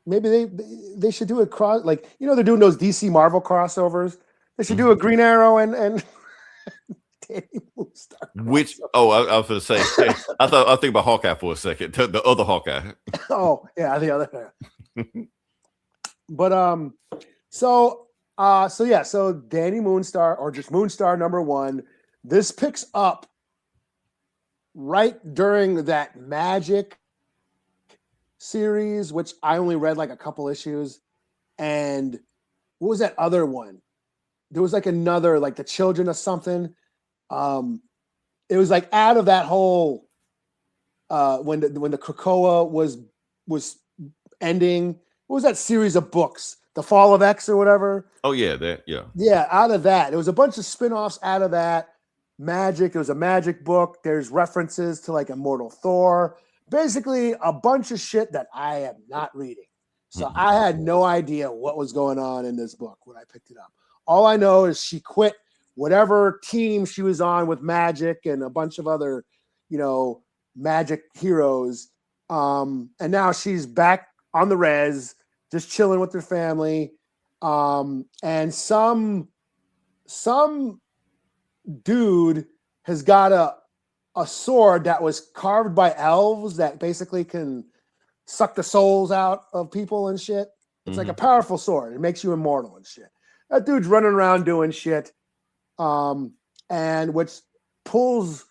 Speaker 2: Maybe they should do a cross, like they're doing those DC Marvel crossovers. They should do a Green Arrow and Dani Moonstar.
Speaker 1: Which I was going to say, I was thinking about Hawkeye for a second, the other Hawkeye.
Speaker 2: Oh yeah, the other. But so Dani Moonstar, or just Moonstar #1. This picks up right during that Magic series, which I only read like a couple issues. And what was that other one? There was like another, like the Children of something. It was like out of that whole when the Krakoa was ending. What was that series of books? The Fall of X or whatever.
Speaker 1: Oh yeah, that yeah.
Speaker 2: Yeah, out of that. There was a bunch of spin-offs out of that. Magic. There was a Magic book. There's references to like Immortal Thor. Basically a bunch of shit that I am not reading. So I had no idea what was going on in this book when I picked it up. All I know is she quit whatever team she was on with Magic and a bunch of other, Magic heroes. And now she's back on the res, just chilling with her family. And some dude has got a sword that was carved by elves that basically can suck the souls out of people and shit. It's like a powerful sword. It makes you immortal and shit. That dude's running around doing shit. And which pulls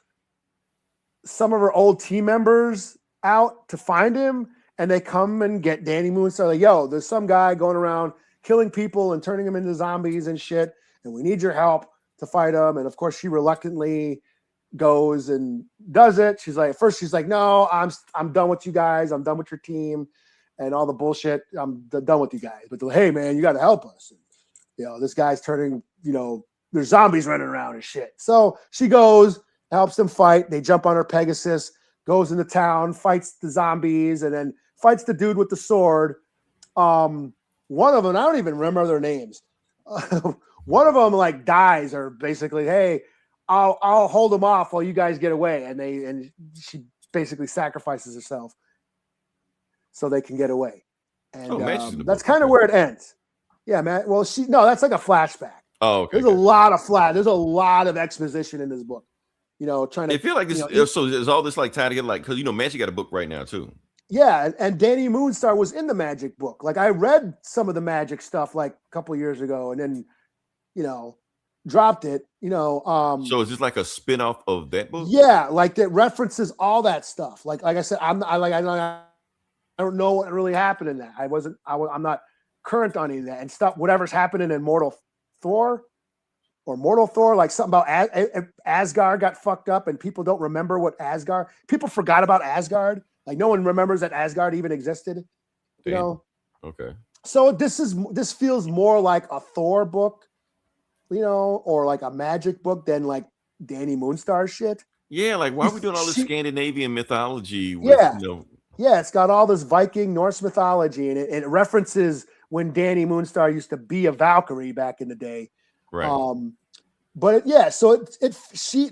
Speaker 2: some of her old team members out to find him. And they come and get Dani Moonstar. Like, yo, there's some guy going around killing people and turning them into zombies and shit. And we need your help to fight them. And of course, she reluctantly goes and does it. She's like, at first she's like, no, I'm done with you guys. I'm done with your team and all the bullshit. I'm done with you guys. But hey, man, you got to help us. And, this guy's turning, there's zombies running around and shit. So she goes, helps them fight. They jump on her Pegasus, goes into town, fights the zombies, and then fights the dude with the sword. One of them, I don't even remember their names. One of them like dies, or basically, hey, I'll hold them off while you guys get away, and she basically sacrifices herself so they can get away. And that's kind of where it ends. Yeah, man. Well, that's like a flashback.
Speaker 1: Oh, okay.
Speaker 2: There's a lot of exposition in this book. Trying to.
Speaker 1: I feel like this. So is all this like tied together? Like, because Magic got a book right now too.
Speaker 2: Yeah, and Danny Moonstar was in the Magic book. Like I read some of the Magic stuff like a couple of years ago, and then, dropped it.
Speaker 1: So is this like a spinoff of that book?
Speaker 2: Yeah, like that references all that stuff. Like I said, I don't know what really happened in that. I'm not current on any of that and stuff. Whatever's happening in Mortal Thor, like something about Asgard got fucked up, and people don't remember what Asgard. People forgot about Asgard. Like no one remembers that Asgard even existed.
Speaker 1: Okay.
Speaker 2: So this feels more like a Thor book, or like a Magic book than like Danny Moonstar shit.
Speaker 1: Yeah, like why are we doing all this Scandinavian mythology?
Speaker 2: Yeah, it's got all this Viking Norse mythology, and it references when Danny Moonstar used to be a Valkyrie back in the day.
Speaker 1: Right.
Speaker 2: So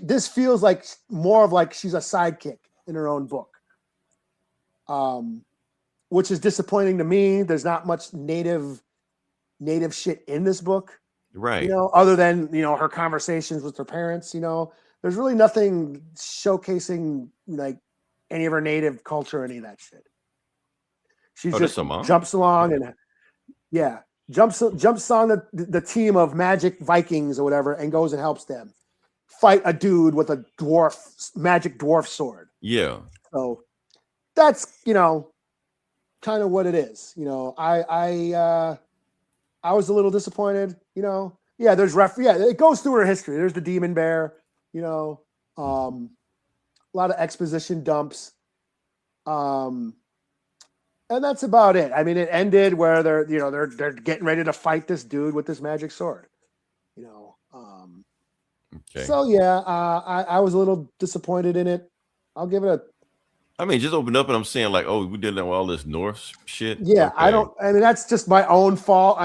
Speaker 2: this feels like more of like she's a sidekick in her own book. Which is disappointing to me. There's not much native shit in this book.
Speaker 1: Right.
Speaker 2: Other than, her conversations with her parents, there's really nothing showcasing like any of her native culture or any of that shit. She just jumps along and jumps on the team of Magic Vikings or whatever and goes and helps them fight a dude with a magic dwarf sword.
Speaker 1: Yeah.
Speaker 2: So that's, kind of what it is. I was a little disappointed, it goes through her history. There's the demon bear, a lot of exposition dumps. And that's about it. I mean, it ended where they're getting ready to fight this dude with this magic sword,
Speaker 1: Okay.
Speaker 2: So I was a little disappointed in it. I'll give it
Speaker 1: just open up and I'm saying like, oh, we did all this Norse shit.
Speaker 2: Yeah,
Speaker 1: okay.
Speaker 2: That's just my own fault.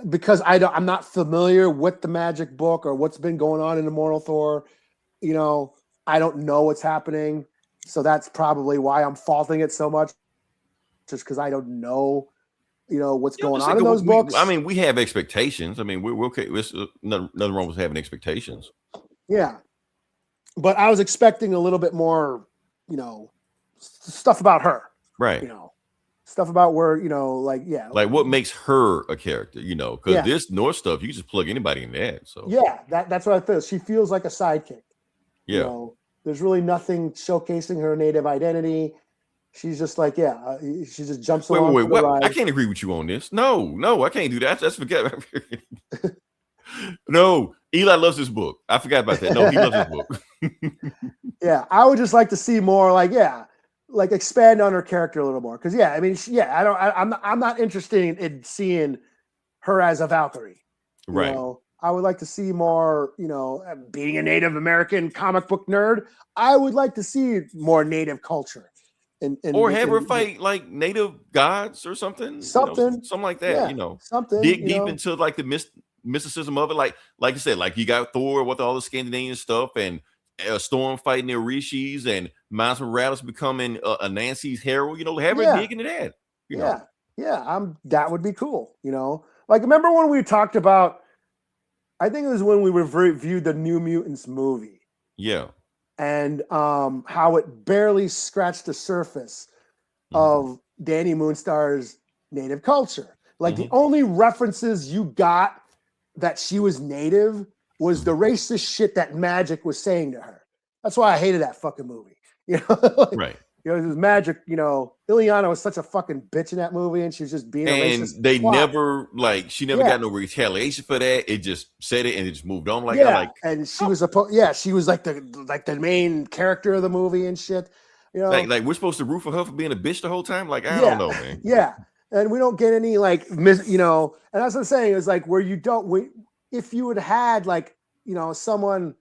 Speaker 2: Because I'm not familiar with the Magic book or what's been going on in Immortal Thor. I don't know what's happening. So that's probably why I'm faulting it so much. Just because I don't know, what's going on in those books.
Speaker 1: We have expectations. We're okay. Nothing wrong with having expectations.
Speaker 2: Yeah. But I was expecting a little bit more, stuff about her.
Speaker 1: Right.
Speaker 2: Stuff about where,
Speaker 1: like what makes her a character, because this North stuff, you just plug anybody in that. So
Speaker 2: that's what I feel. She feels like a sidekick.
Speaker 1: Yeah.
Speaker 2: There's really nothing showcasing her native identity. She's just like, she just jumps along.
Speaker 1: Wait. I can't agree with you on this. No, I can't do that. That's forget. No, Eli loves this book. I forgot about that. No, he loves this book.
Speaker 2: Yeah, I would just like to see more like expand on her character a little more. Because I'm not interested in seeing her as a Valkyrie.
Speaker 1: Right.
Speaker 2: I would like to see more, being a Native American comic book nerd, I would like to see more native culture.
Speaker 1: Or have her fight like native gods or something. Something like that,
Speaker 2: Something.
Speaker 1: Dig deep into like the mysticism of it. Like you said, like you got Thor with all the Scandinavian stuff and Storm fighting the Rishis and Miles Morales becoming a Nancy's herald, have her dig into that.
Speaker 2: That would be cool. Like remember when we talked about, I think it was when we reviewed the New Mutants movie.
Speaker 1: Yeah.
Speaker 2: And how it barely scratched the surface of Danny Moonstar's native culture. Like the only references you got that she was native was the racist shit that Magic was saying to her. That's why I hated that fucking movie.
Speaker 1: Right.
Speaker 2: This magic, Ileana was such a fucking bitch in that movie, and she was just being a racist.
Speaker 1: And they never, she never got no retaliation for that. It just said it and it just moved on.
Speaker 2: And she was she was like the main character of the movie and shit.
Speaker 1: Like we're supposed to root for her for being a bitch the whole time. I don't know, man.
Speaker 2: Yeah, and we don't get any and that's what I'm saying is where you don't. If you had someone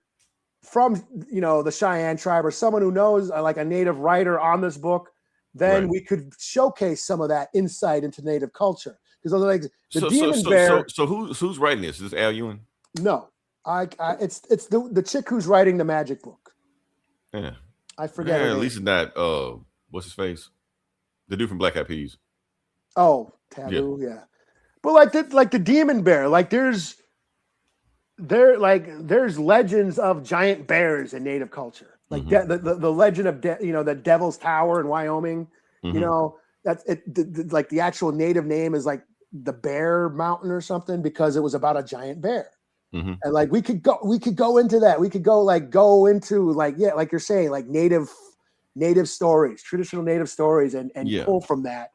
Speaker 2: from the Cheyenne tribe or someone who knows a native writer on this book, then we could showcase some of that insight into native culture. Because Demon Bear.
Speaker 1: So who's writing this? Is this Al Ewing?
Speaker 2: No, it's the chick who's writing the magic book.
Speaker 1: Yeah,
Speaker 2: I forget.
Speaker 1: At least it's not what's his face, the dude from Black Eyed Peas.
Speaker 2: Oh, Taboo, yeah. But the Demon Bear, there's legends of giant bears in native culture, the legend of the Devil's Tower in Wyoming. That's it. The actual native name is the Bear Mountain or something because it was about a giant bear. And we could go into that. We could go into like you're saying, native stories, traditional native stories, and pull from that.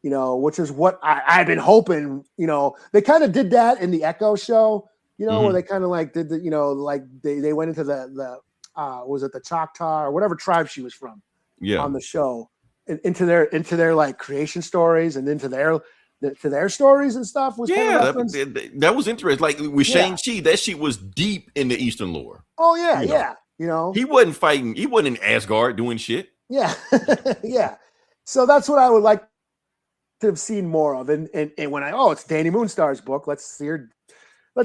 Speaker 2: Which is what I've been hoping. They kind of did that in the Echo show. Where they kind of did they went into the was it the Choctaw or whatever tribe she was from on the show, into their creation stories and into their stories and stuff was
Speaker 1: that was interesting. With Shang-Chi, that shit was deep in the Eastern lore.
Speaker 2: Oh yeah,
Speaker 1: he wasn't fighting. He wasn't in Asgard doing shit.
Speaker 2: Yeah, yeah. So that's what I would like to have seen more of. And when it's Danny Moonstar's book, let's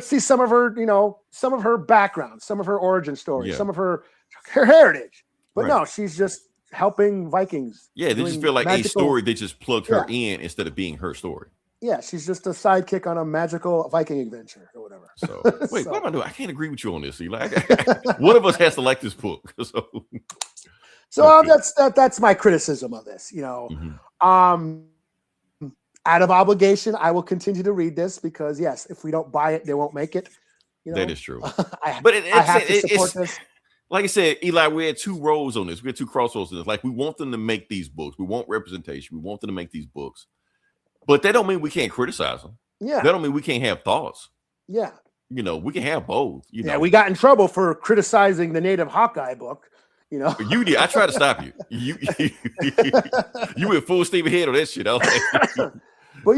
Speaker 2: see some of her background, some of her origin story, some of her heritage. But no, she's just helping Vikings.
Speaker 1: Yeah, they just feel like a story. They just plugged her in instead of being her story.
Speaker 2: Yeah, she's just a sidekick on a magical Viking adventure or whatever.
Speaker 1: So wait, what am I doing? I can't agree with you on this, Eli. One of us has to like this book.
Speaker 2: So that's my criticism of this. Out of obligation, I will continue to read this because if we don't buy it, they won't make it.
Speaker 1: That is true.
Speaker 2: I have to support this.
Speaker 1: Like I said, Eli, we had two roles on this. We had two crossroads on this. We want them to make these books. We want representation. We want them to make these books. But that don't mean we can't criticize them. Yeah. That don't mean we can't have thoughts. Yeah. We can have both.
Speaker 2: Yeah, we got in trouble for criticizing the Native Hawkeye book.
Speaker 1: You did. I tried to stop you. You went full steam ahead on that shit.
Speaker 2: But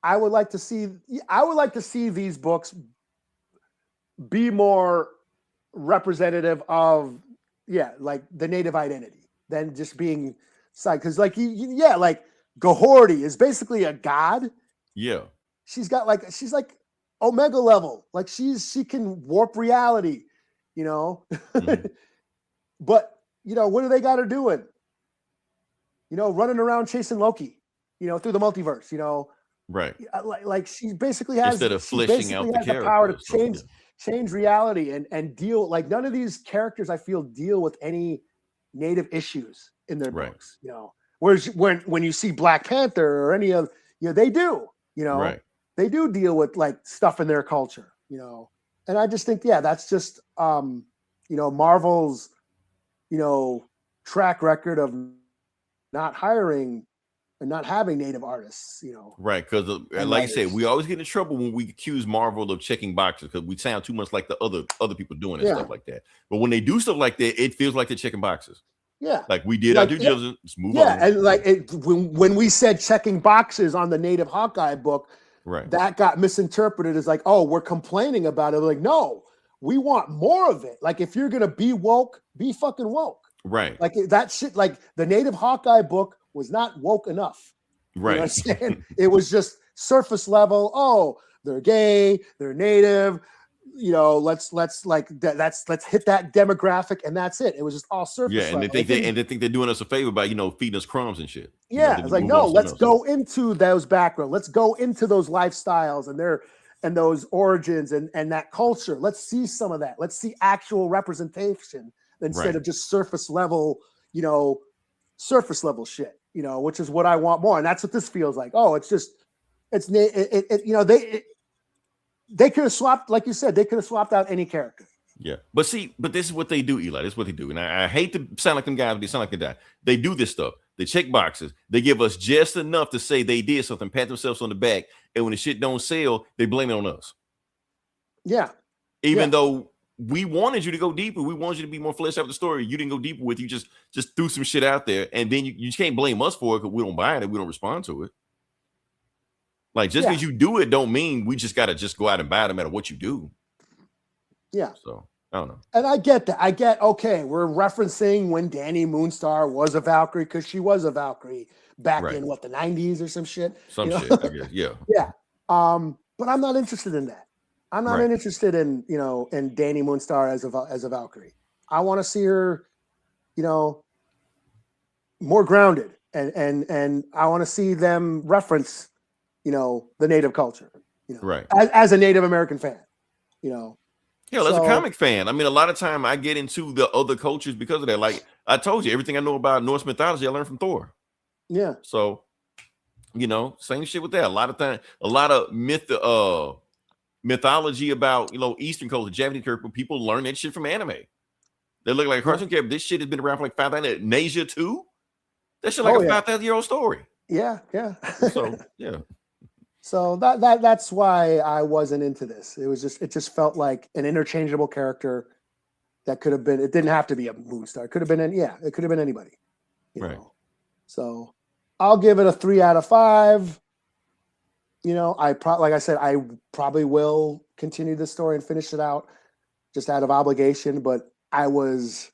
Speaker 2: I would like to see these books be more representative of the native identity than just being because Gahordy is basically a god.
Speaker 1: Yeah,
Speaker 2: she's like Omega level, she can warp reality,
Speaker 1: Mm-hmm.
Speaker 2: But what do they got her doing? Running around chasing Loki, through the multiverse,
Speaker 1: right?
Speaker 2: She basically has
Speaker 1: instead of fleshing out the
Speaker 2: power to change reality and deal. None of these characters I feel deal with any native issues in their books, Whereas when you see Black Panther or any of they do,
Speaker 1: right.
Speaker 2: They do deal with stuff in their culture, and I just think that's just Marvel's track record of not hiring and not having native artists,
Speaker 1: right? Because like I said, we always get in trouble when we accuse Marvel of checking boxes because we sound too much like the other people doing and stuff like that. But when they do stuff like that, it feels like they're checking boxes.
Speaker 2: Yeah,
Speaker 1: we did our due diligence. Let's move on.
Speaker 2: And when we said checking boxes on the Native Hawkeye book,
Speaker 1: right,
Speaker 2: that got misinterpreted as we're complaining about it. No, we want more of it. If you're gonna be woke, be fucking woke.
Speaker 1: Right.
Speaker 2: That shit, the Native Hawkeye book was not woke enough.
Speaker 1: Right.
Speaker 2: You know what I'm saying? It was just surface level. Oh, they're gay, they're native, let's hit that demographic and that's it. It was just all surface level.
Speaker 1: And they think they're doing us a favor by, feeding us crumbs and shit.
Speaker 2: Yeah. It's no, let's go into those backgrounds. Let's go into those lifestyles and those origins and that culture. Let's see some of that. Let's see actual representation instead of just surface level shit, which is what I want more. And that's what this feels like. Oh, they could have swapped, like you said, they could have swapped out any character.
Speaker 1: Yeah, but this is what they do, Eli. This is what they do, and I hate to sound like them guys, but they sound like they die. They do this stuff. They check boxes. They give us just enough to say they did something, pat themselves on the back, and when the shit don't sell, they blame it on us.
Speaker 2: Yeah.
Speaker 1: Even though we wanted you to go deeper, we wanted you to be more fleshed out the story. You didn't go deeper with. You just threw some shit out there, and then you can't blame us for it because we don't buy it, we don't respond to it. Like just because you do it, don't mean we just gotta just go out and buy it no matter what you do.
Speaker 2: Yeah.
Speaker 1: So I don't know.
Speaker 2: And I get that. Okay, we're referencing when Dani Moonstar was a Valkyrie because she was a Valkyrie back in the 90s or some shit.
Speaker 1: Some shit, I guess. Yeah.
Speaker 2: Yeah. But I'm not interested in that. I'm not interested in, in Dani Moonstar as a Valkyrie. I want to see her, more grounded and I want to see them reference, the native culture, as a Native American fan,
Speaker 1: Yeah, as a comic fan, I mean, a lot of time I get into the other cultures because of that. Like I told you, everything I know about Norse mythology, I learned from Thor.
Speaker 2: Yeah.
Speaker 1: So, same shit with that. A lot of time, a lot of mythology about Eastern culture, Japanese culture. People learn that shit from anime. They look like a cartoon character. This shit has been around for like 5,000. Asia too. That shit like a 5,000-year-old story.
Speaker 2: Yeah, yeah.
Speaker 1: So yeah.
Speaker 2: So that's why I wasn't into this. It just felt like an interchangeable character that could have been. It didn't have to be a Moonstar. It could have been it could have been anybody. You know? So I'll give it a 3 out of 5. Like I said, I probably will continue the story and finish it out just out of obligation. But I was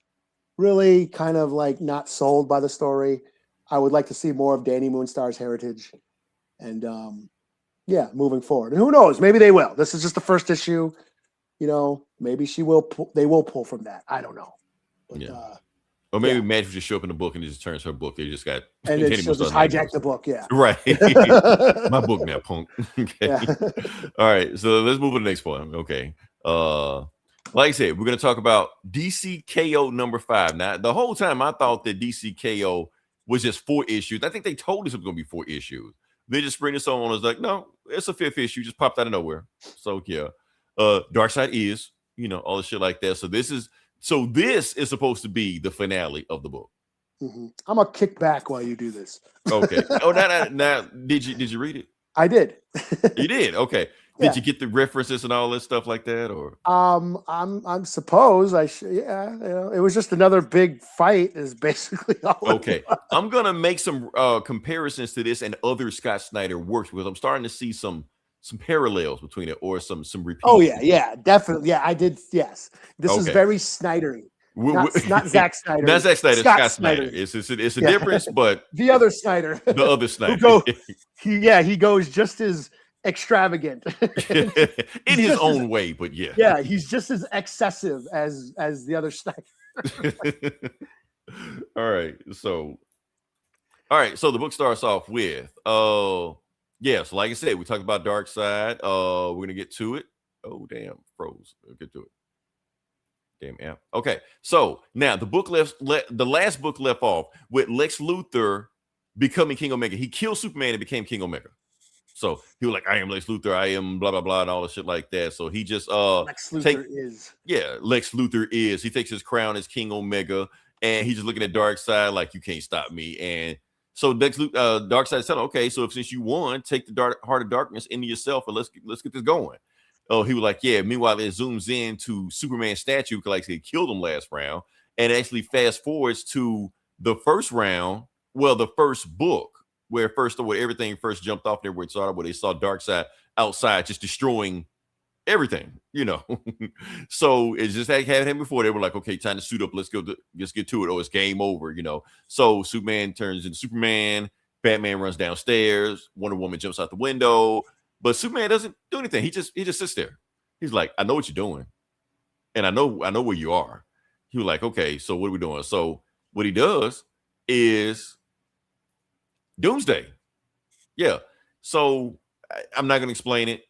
Speaker 2: really kind of like not sold by the story. I would like to see more of Dani Moonstar's heritage, and moving forward. And who knows? Maybe they will. This is just the first issue. Maybe they will pull from that. I don't know. But,
Speaker 1: or maybe Madge will just show up in the book and it just turns her book. They just got
Speaker 2: and then she'll just hijack the book. Yeah.
Speaker 1: Right. My book now, punk. Okay. Yeah. All right. So let's move to the next point. Okay. Like I said, we're going to talk about DCKO number 5. Now, the whole time I thought that DCKO was just 4 issues. I think they told us it was going to be 4 issues. They just bring this on us like, no, it's a 5th issue. Just popped out of nowhere. So yeah. Darkseid is, all the shit like that. So this is supposed to be the finale of the book.
Speaker 2: Mm-hmm. I'm gonna kick back while you do this.
Speaker 1: Okay. Oh, now, did you read it?
Speaker 2: I did.
Speaker 1: You did. Okay. Did you get the references and all this stuff like that, or?
Speaker 2: I'm suppose I should. Yeah, it was just another big fight. Is basically all.
Speaker 1: Okay. I'm gonna make some comparisons to this and other Scott Snyder works because I'm starting to see some parallels between it or some repeats.
Speaker 2: Oh yeah, definitely. Yeah, I did. Yes, this is very Snydery. Not Zack Snyder.
Speaker 1: Not Zack Snyder. Scott Snyder. It's a difference, but
Speaker 2: the other Snyder.
Speaker 1: The other Snyder.
Speaker 2: He goes just as extravagant
Speaker 1: in his own way, but
Speaker 2: yeah, he's just as excessive as the other Snyder.
Speaker 1: All right, so the book starts off with so like I said, we talked about Darkseid. We're gonna get to it. Oh damn, froze. We'll get to it. Damn, yeah. Okay, so now the last book left off with Lex Luthor becoming King Omega. He killed Superman and became King Omega. So he was like, I am Lex Luthor, I am blah blah blah and all the shit like that. So he just
Speaker 2: Lex Luthor is.
Speaker 1: He takes his crown as King Omega, and he's just looking at Darkseid like, you can't stop me. And so Darkseid said, okay, so since you won, take the heart of darkness into yourself and let's get this going. Oh, he was like, yeah. Meanwhile, it zooms in to Superman's statue, like he killed him last round, and actually fast forwards to the first round. Well, the first book where everything first jumped off there, where it started, where they saw Darkseid outside just destroying everything, So it's just like had him before. They were like, okay, time to suit up. Let's get to it. Oh, it's game over, So Superman turns into Superman. Batman runs downstairs. Wonder Woman jumps out the window. But Superman doesn't do anything. He just sits there. He's like, I know what you're doing. And I know where you are. He was like, okay, so what are we doing? So what he does is Doomsday. Yeah. So I'm not going to explain it.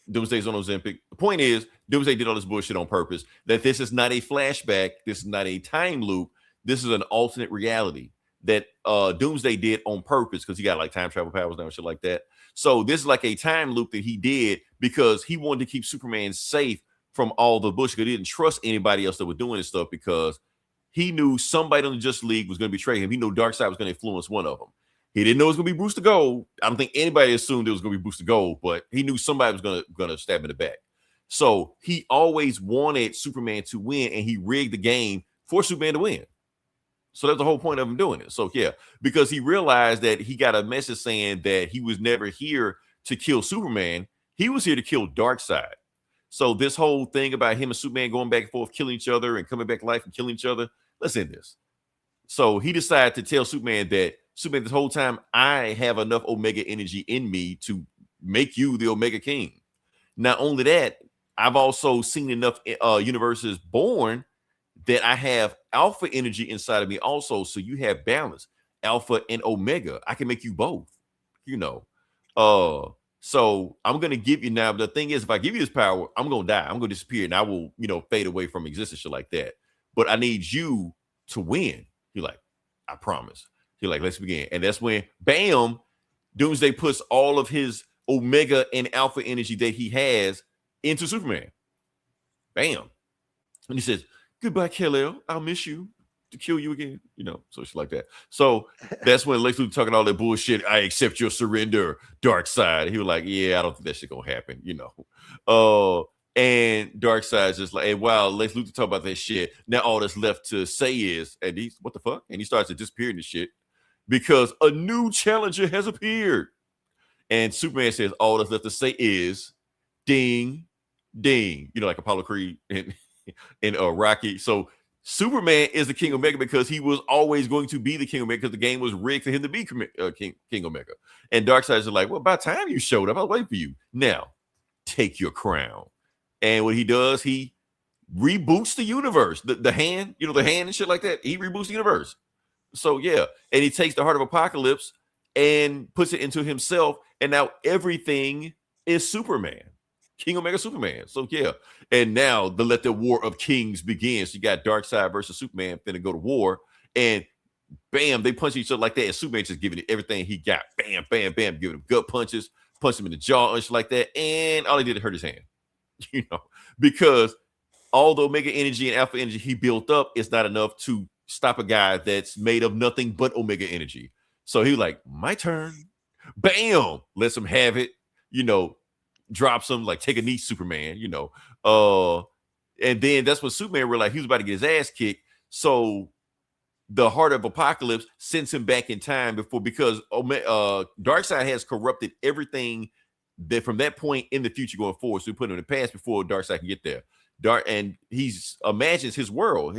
Speaker 1: Doomsday's on Ozempic. The point is, Doomsday did all this bullshit on purpose. That this is not a flashback. This is not a time loop. This is an alternate reality that Doomsday did on purpose because he got like time travel powers now and shit like that. So this is like a time loop that he did because he wanted to keep Superman safe from all the bullshit. He didn't trust anybody else that was doing this stuff because he knew somebody on the Justice League was going to betray him. He knew Darkseid was going to influence one of them. He didn't know it was going to be Booster Gold. I don't think anybody assumed it was going to be Booster Gold, but he knew somebody was going to stab him in the back. So he always wanted Superman to win, and he rigged the game for Superman to win. So that's the whole point of him doing it. So yeah, because he realized that he got a message saying that he was never here to kill Superman. He was here to kill Darkseid. So this whole thing about him and Superman going back and forth, killing each other and coming back to life and killing each other, let's end this. So he decided to tell Superman that, Superman, this whole time, I have enough Omega energy in me to make you the Omega King. Not only that, I've also seen enough universes born that I have alpha energy inside of me also, so you have balance, alpha and omega. I can make you both, you know. So I'm going to give you now. The thing is, if I give you this power, I'm going to die. I'm going to disappear, and I will, fade away from existence, shit like that. But I need you to win. You're like, I promise. You're like, let's begin. And that's when, bam, Doomsday puts all of his omega and alpha energy that he has into Superman. Bam. And he says, goodbye, Kal-El. I'll miss you to kill you again. So it's like that. So that's when Lex Luthor talking all that bullshit. I accept your surrender, Darkseid. He was like, yeah, I don't think that shit gonna happen, And Darkseid's just like, and while Lex Luthor talk about that shit, now all that's left to say is, and he's, what the fuck? And he starts to disappear in the shit because a new challenger has appeared. And Superman says, all that's left to say is, ding, ding. Like Apollo Creed and Rocky. So Superman is the King Omega because he was always going to be the King Omega because the game was rigged for him to be King Omega. And Darkseid's like, well, by the time you showed up, I was waiting for you. Now, take your crown. And what he does, he reboots the universe. The hand, the hand and shit like that. He reboots the universe. So yeah, and he takes the Heart of Apocalypse and puts it into himself, and now everything is Superman. King Omega Superman. So yeah. And now let the war of kings begin. So you got Darkseid versus Superman finna go to war. And bam, they punch each other like that. And Superman just giving it everything he got. Bam, bam, bam, giving him gut punches, punch him in the jaw and shit like that. And all he did is hurt his hand. Because all the Omega energy and alpha energy he built up is not enough to stop a guy that's made of nothing but Omega energy. So he was like, my turn. Bam, lets him have it, drops him, like take a knee, Superman, and then that's when Superman realized he was about to get his ass kicked. So the Heart of Apocalypse sends him back in time because Darkseid has corrupted everything that from that point in the future going forward. So we put him in the past before Darkseid can get there. And he's imagines his world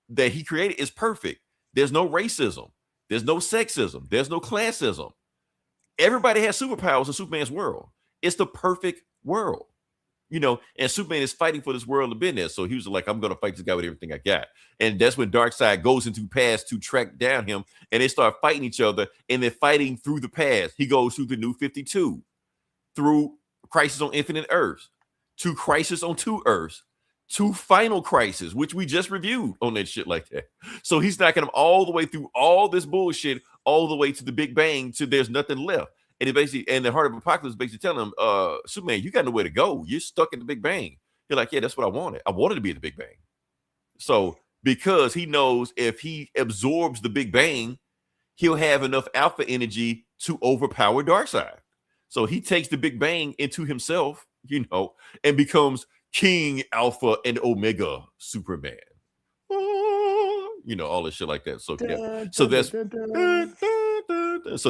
Speaker 1: that he created is perfect. There's no racism, there's no sexism, there's no classism. Everybody has superpowers in Superman's world. It's the perfect world, and Superman is fighting for this world to be in there. So he was like, I'm going to fight this guy with everything I got. And that's when Darkseid goes into past to track down him, and they start fighting each other, and they're fighting through the past. He goes through the New 52, through Crisis on Infinite Earths, to Crisis on Two Earths, to Final Crisis, which we just reviewed on that shit like that. So he's knocking him all the way through all this bullshit, all the way to the Big Bang, to there's nothing left. And the Heart of Apocalypse basically telling him, Superman, you got nowhere to go. You're stuck in the Big Bang. You're like, yeah, that's what I wanted. I wanted to be in the Big Bang. So because he knows if he absorbs the Big Bang, he'll have enough alpha energy to overpower Darkseid. So he takes the Big Bang into himself, and becomes King Alpha and Omega Superman. All this shit like that. So yeah. So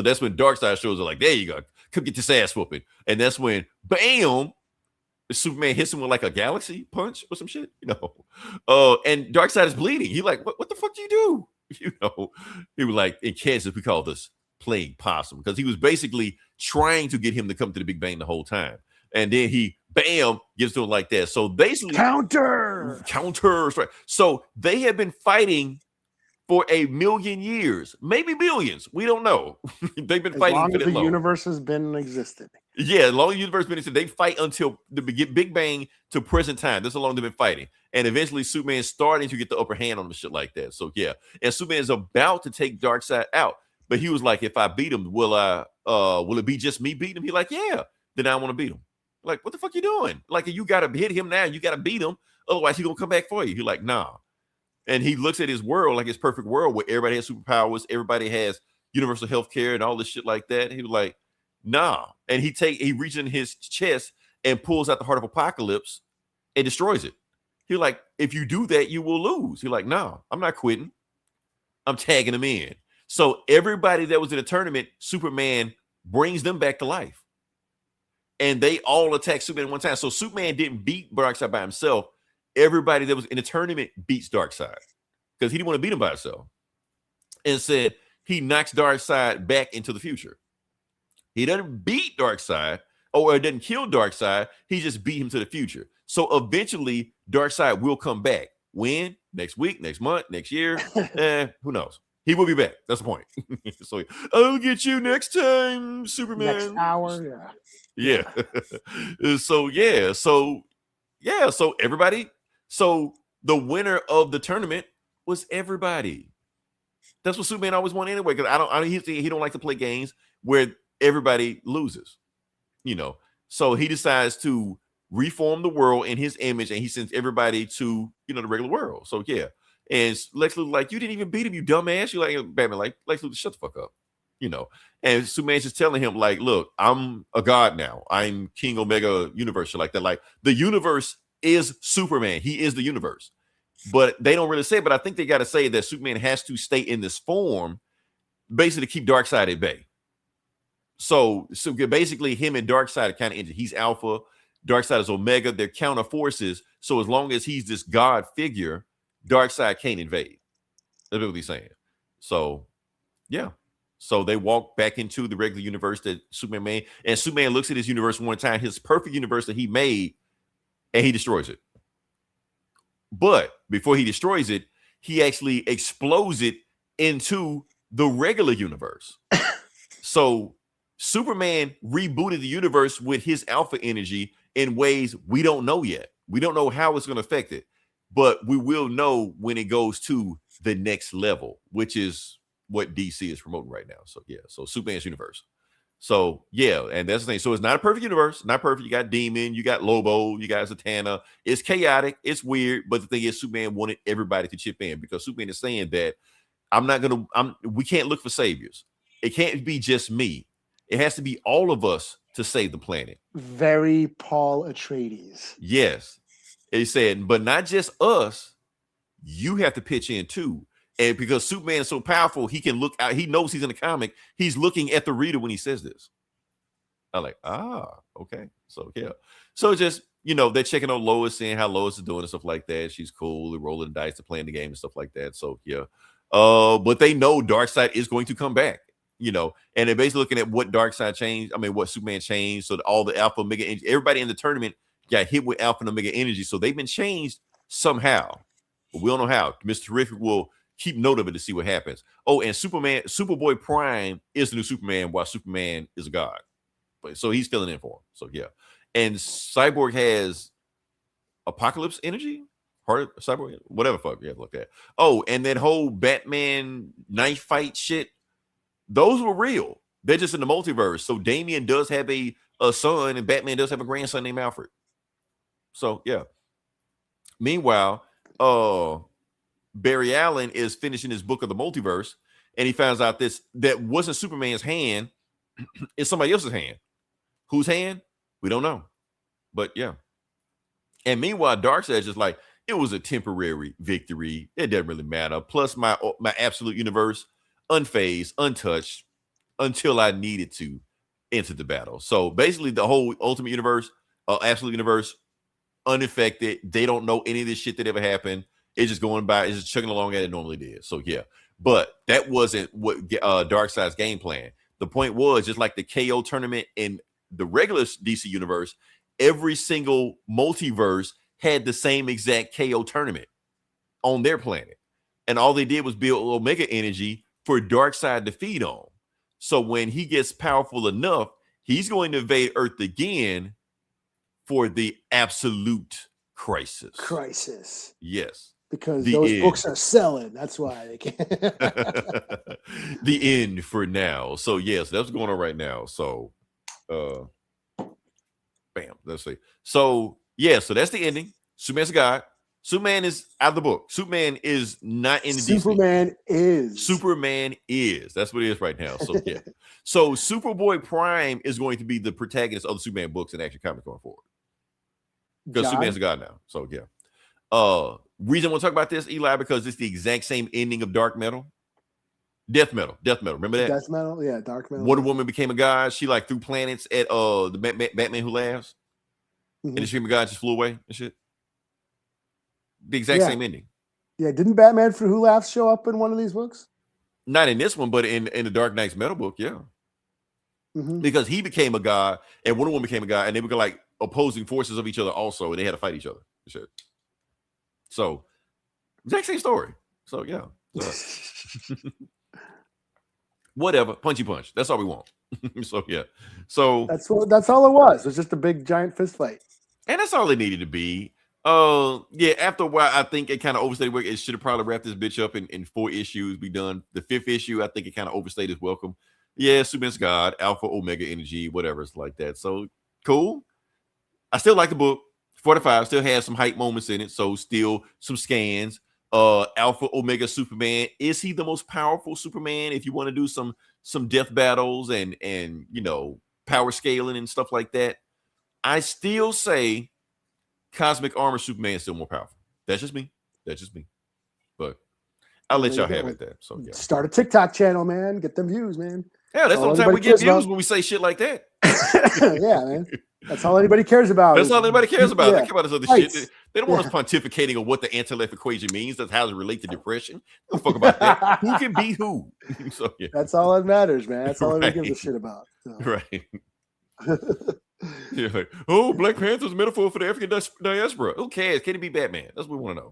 Speaker 1: that's when Darkseid shows up like, there you go. Come get this ass whooping. And that's when, bam, Superman hits him with like a galaxy punch or some shit, and Darkseid is bleeding. He like, what the fuck do you do? He was like, in Kansas, we call this playing possum, because he was basically trying to get him to come to the Big Bang the whole time. And then he, bam, gives to him like that. So basically, counter. Right. So they have been fighting for 1,000,000 years, maybe billions. We don't know. They've been fighting
Speaker 2: as long as the universe has been existed.
Speaker 1: Yeah, as long as the universe has been existed, they fight until the Big Bang to present time. That's how long they've been fighting. And eventually Superman's starting to get the upper hand on the shit like that. So yeah, and Superman's about to take Darkseid out. But he was like, if I beat him, will it be just me beating him? He's like, yeah, then I want to beat him. Like, what the fuck you doing? Like, you got to hit him now. You got to beat him. Otherwise, he's going to come back for you. He's like, nah. And he looks at his world, like his perfect world, where everybody has superpowers. Everybody has universal health care and all this shit like that. He was like, nah. And he reaches in his chest and pulls out the Heart of Apocalypse and destroys it. He's like, if you do that, you will lose. He's like, nah, I'm not quitting. I'm tagging him in. So everybody that was in the tournament, Superman brings them back to life. And they all attack Superman at one time. So Superman didn't beat Darkseid by himself. Everybody that was in the tournament beats Darkseid because he didn't want to beat him by himself. And said he knocks Darkseid back into the future. He doesn't beat Darkseid or doesn't kill Darkseid. He just beat him to the future. So eventually Darkseid will come back. When? Next week, next month, next year? Who knows? He will be back. That's the point. So I'll get you next time, Superman.
Speaker 2: Next hour,
Speaker 1: yeah. So everybody. So the winner of the tournament was everybody. That's what Superman always wanted anyway. Because he don't like to play games where everybody loses. So he decides to reform the world in his image, and he sends everybody to the regular world. So yeah. And Lex Luthor like, you didn't even beat him, you dumbass. You like Batman like, Lex Luthor, shut the fuck up. And Superman's just telling him like, look, I'm a god now. I'm King Omega universe, like that. Like the universe is Superman. He is the universe. But they don't really say it, but I think they got to say that Superman has to stay in this form basically to keep Darkseid at bay. So basically him and Darkseid are kind of injured. He's Alpha, Darkseid is Omega. They're counter forces. So as long as he's this god figure, Darkseid can't invade. That's what he's saying. So, yeah. So they walk back into the regular universe that Superman made. And Superman looks at his universe one time, his perfect universe that he made, and he destroys it. But before he destroys it, he actually explodes it into the regular universe. So Superman rebooted the universe with his alpha energy in ways we don't know yet. We don't know how it's going to affect it. But we will know when it goes to the next level, which is what DC is promoting right now. So, yeah. So, Superman's universe. So, yeah. And that's the thing. So, it's not a perfect universe. Not perfect. You got Demon. You got Lobo. You got Zatanna. It's chaotic. It's weird. But the thing is, Superman wanted everybody to chip in because Superman is saying that we can't look for saviors. It can't be just me. It has to be all of us to save the planet.
Speaker 2: Very Paul Atreides.
Speaker 1: Yes. He said, but not just us, you have to pitch in too. And because Superman is so powerful, he can look out. He knows he's in the comic. He's looking at the reader when he says this. I'm like, okay. So, yeah. So just, they're checking on Lois, seeing how Lois is doing and stuff like that. She's cool. They're rolling the dice to playing the game and stuff like that. So, yeah. But they know Darkseid is going to come back, and they're basically looking at what Darkseid changed. I mean, what Superman changed. So all the Alpha, Omega, everybody in the tournament got hit with Alpha and Omega energy. So they've been changed somehow. But we don't know how. Mr. Terrific will keep note of it to see what happens. Oh, and Superboy Prime is the new Superman while Superman is a god. But so he's filling in for him. So yeah. And Cyborg has Apocalypse energy? Heart Cyborg? Whatever fuck you have to look at. Oh, and that whole Batman knife fight shit, those were real. They're just in the multiverse. So Damian does have a son, and Batman does have a grandson named Alfred. So yeah. Meanwhile, Barry Allen is finishing his book of the multiverse, and he finds out that wasn't Superman's hand, it's somebody else's hand. Whose hand? We don't know. But yeah. And meanwhile, Darkseid is just like, it was a temporary victory. It doesn't really matter. Plus, my absolute universe, unfazed, untouched, until I needed to enter the battle. So basically, the whole ultimate universe, absolute universe, unaffected. They don't know any of this shit that ever happened. It's just going by. It's just chugging along as it normally did. So yeah, but that wasn't what Darkseid's game plan. The point was just like the KO tournament in the regular DC universe. Every single multiverse had the same exact KO tournament on their planet, and all they did was build Omega energy for Darkseid to feed on. So when he gets powerful enough, he's going to invade Earth again for the absolute crisis. Yes.
Speaker 2: Because those books are selling. That's why they can't.
Speaker 1: The end for now. So, yes, that's going on right now. So, Bam. Let's see. So yeah, so that's the ending. Superman's a god. Superman is out of the book. Superman is not in the
Speaker 2: Superman
Speaker 1: DC. Superman is. That's what it is right now. So yeah. So Superboy Prime is going to be the protagonist of the Superman books and Action Comics going forward. Because Superman's a god now. So yeah. Reason I want to talk about this, Eli, because it's the exact same ending of Dark Metal. Death Metal. Remember that?
Speaker 2: Death Metal, yeah, Dark Metal.
Speaker 1: Wonder Woman became a god. She like threw planets at the Batman Who Laughs. And the Stream of God just flew away and shit. The exact same ending.
Speaker 2: Yeah, didn't Batman for Who Laughs show up in one of these books?
Speaker 1: Not in this one, but in the Dark Knight's Metal book, yeah. Because he became a god and Wonder Woman became a god, and they were like opposing forces of each other also, and they had to fight each other. Shit. So, exact same story. So yeah. So. Whatever, punchy punch. That's all we want. So yeah. So
Speaker 2: that's all it was. It was just a big giant fist fight.
Speaker 1: And that's all it needed to be. Yeah, after a while, I think it kind of overstayed work. It should have probably wrapped this bitch up in 4 issues, be done. The 5th issue, I think it kind of overstayed its welcome. Yeah, Superman's God, Alpha, Omega Energy, whatever, it's like that. So cool. I still like the book. 45 still has some hype moments in it. So still some scans. Alpha, Omega Superman. Is he the most powerful Superman? If you want to do some death battles and you know, power scaling and stuff like that, I still say Cosmic Armor Superman is still more powerful. That's just me. But I'll let y'all have it there. So yeah.
Speaker 2: Start a TikTok channel, man. Get them views, man.
Speaker 1: Yeah, that's the only time we get views when we say shit like that.
Speaker 2: Yeah, man. That's all anybody cares about.
Speaker 1: That's all anybody cares about. They care about this other shit. They don't want us pontificating on what the anti-life equation means. That's how it relates to depression. Don't fuck about that. Who can beat who? So yeah.
Speaker 2: That's all that matters, man. That's all anybody gives a shit about. So.
Speaker 1: Right. Yeah, like, oh, Black Panther's a metaphor for the African diaspora. Who cares? Can he be Batman? That's what we want to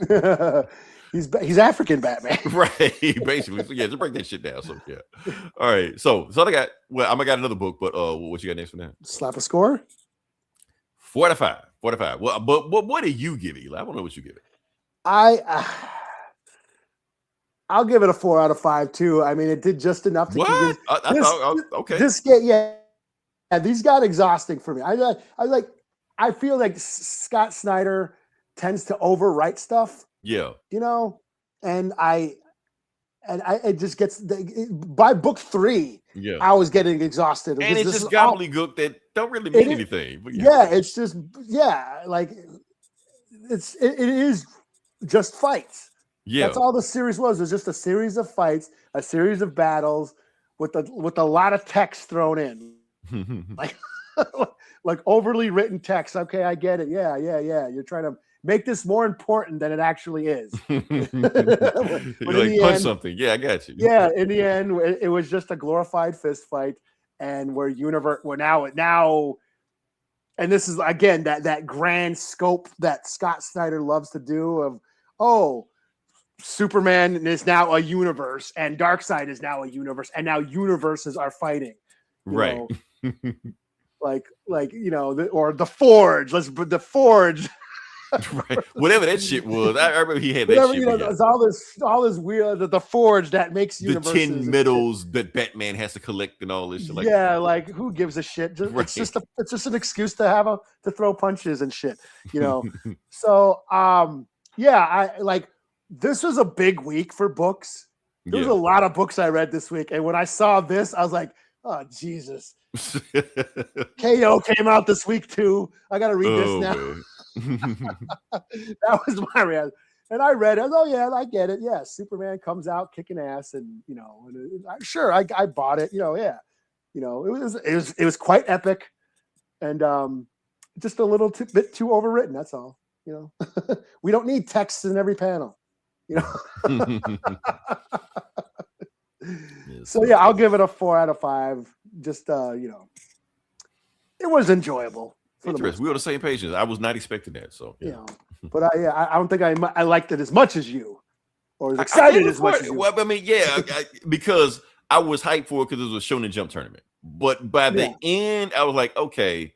Speaker 1: know.
Speaker 2: He's African Batman.
Speaker 1: Right, basically. So yeah, just break that shit down. So yeah. All right. So I got, well, I'm gonna got another book, but what you got next for that?
Speaker 2: Slap a score?
Speaker 1: 45. Well, but what do you give it, Eli? I don't know what you give it.
Speaker 2: I'll give it a 4 out of 5 too. I mean, it did just enough to
Speaker 1: what? I thought okay.
Speaker 2: This game, yeah, these got exhausting for me. I feel like Scott Snyder tends to overwrite stuff.
Speaker 1: Yeah,
Speaker 2: you know, and it just gets by book 3. Yeah, I was getting exhausted,
Speaker 1: and it's just gobbledygook that don't really mean anything. But
Speaker 2: yeah, it's just like it is just fights. Yeah, that's all the series was. It was just a series of fights, a series of battles with a lot of text thrown in, like overly written text. Okay, I get it. Yeah. You're trying to make this more important than it actually is.
Speaker 1: But like punch something. Yeah, I got you.
Speaker 2: Yeah, in the end, it was just a glorified fist fight, and we're now, and this is again that grand scope that Scott Snyder loves to do of Superman is now a universe, and Darkseid is now a universe, and now universes are fighting.
Speaker 1: Right.
Speaker 2: Like or the Forge. The Forge.
Speaker 1: Right. Whatever that shit was. I remember he had that shit.
Speaker 2: There's all this weird the Forge that makes universes.
Speaker 1: The 10 medals that Batman has to collect and all this shit.
Speaker 2: Like who gives a shit? It's just an excuse to throw punches and shit. So this was a big week for books. There was a lot of books I read this week, and when I saw this, I was like, oh Jesus. KO came out this week too. I gotta read this now. That was my reaction. And I read it. I was, oh yeah, I get it. Yeah, Superman comes out kicking ass, and sure, I bought it. It was quite epic, and just a little bit too overwritten. That's all. We don't need text in every panel. So yeah, I'll give it a 4 out of 5. Just it was enjoyable.
Speaker 1: Interesting. We were on the same page. I was not expecting that. So yeah.
Speaker 2: But I don't think I liked it as much as you, or as excited as much as you.
Speaker 1: Well, I mean, yeah, because I was hyped for it because it was a Shonen Jump tournament. But by the end, I was like, okay,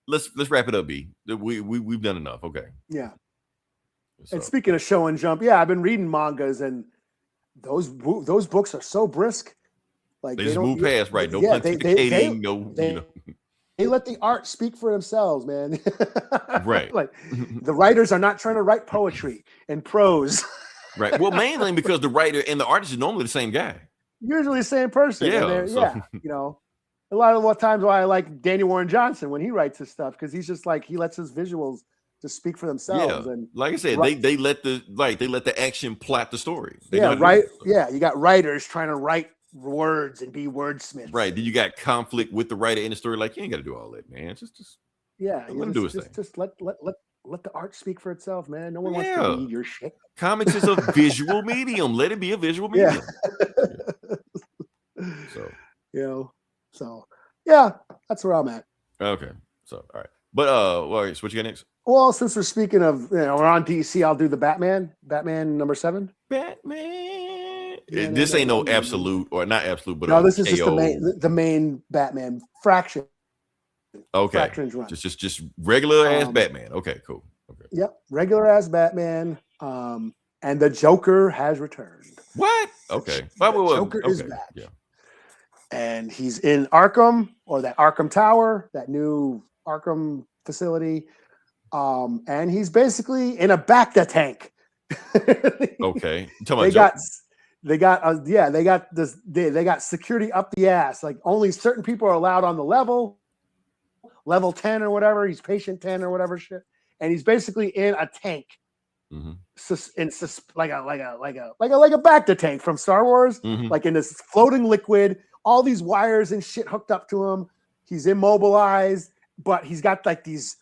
Speaker 1: let's wrap it up, B. We've done enough. Okay.
Speaker 2: Yeah. So. And speaking of Shonen Jump, I've been reading mangas, and those books are so brisk. Like
Speaker 1: they just move past, right? No pontificating,
Speaker 2: they let the art speak for themselves, man.
Speaker 1: Right.
Speaker 2: Like the writers are not trying to write poetry and prose.
Speaker 1: Right. Well, mainly because the writer and the artist is normally the same guy.
Speaker 2: Usually the same person.
Speaker 1: Yeah.
Speaker 2: A lot of times why I like Daniel Warren Johnson when he writes his stuff, because he's just like, he lets his visuals just speak for themselves.
Speaker 1: Yeah.
Speaker 2: And
Speaker 1: like I said, they let the action plot the story.
Speaker 2: You got writers trying to write words and be wordsmiths.
Speaker 1: Right. Then you got conflict with the writer in the story. Like, you ain't got to do all that, man. Just let him do his thing.
Speaker 2: Just let the art speak for itself, man. No one wants to read your shit.
Speaker 1: Comics is a visual medium. Let it be a visual medium.
Speaker 2: So that's where I'm at.
Speaker 1: Okay. So all right. But so what you got next?
Speaker 2: Well, since we're speaking of, we're on DC, I'll do the Batman number 7.
Speaker 1: Batman. This ain't no absolute, or not absolute, but
Speaker 2: no, this is just the main Batman Fraction.
Speaker 1: Okay.
Speaker 2: Fraction's run.
Speaker 1: Just regular ass Batman. Okay, cool. Okay.
Speaker 2: Yep, regular ass Batman. And the Joker has returned.
Speaker 1: What? Okay.
Speaker 2: Joker is back.
Speaker 1: Yeah.
Speaker 2: And he's in Arkham, or that Arkham Tower, that new Arkham facility. And he's basically in a Bacta tank.
Speaker 1: Okay.
Speaker 2: They got security up the ass. Like, only certain people are allowed on the level 10 or whatever. He's patient 10 or whatever shit. And he's basically in a tank.
Speaker 1: Mm-hmm.
Speaker 2: Like a Bacta tank from Star Wars, like in this floating liquid, all these wires and shit hooked up to him. He's immobilized, but he's got like these,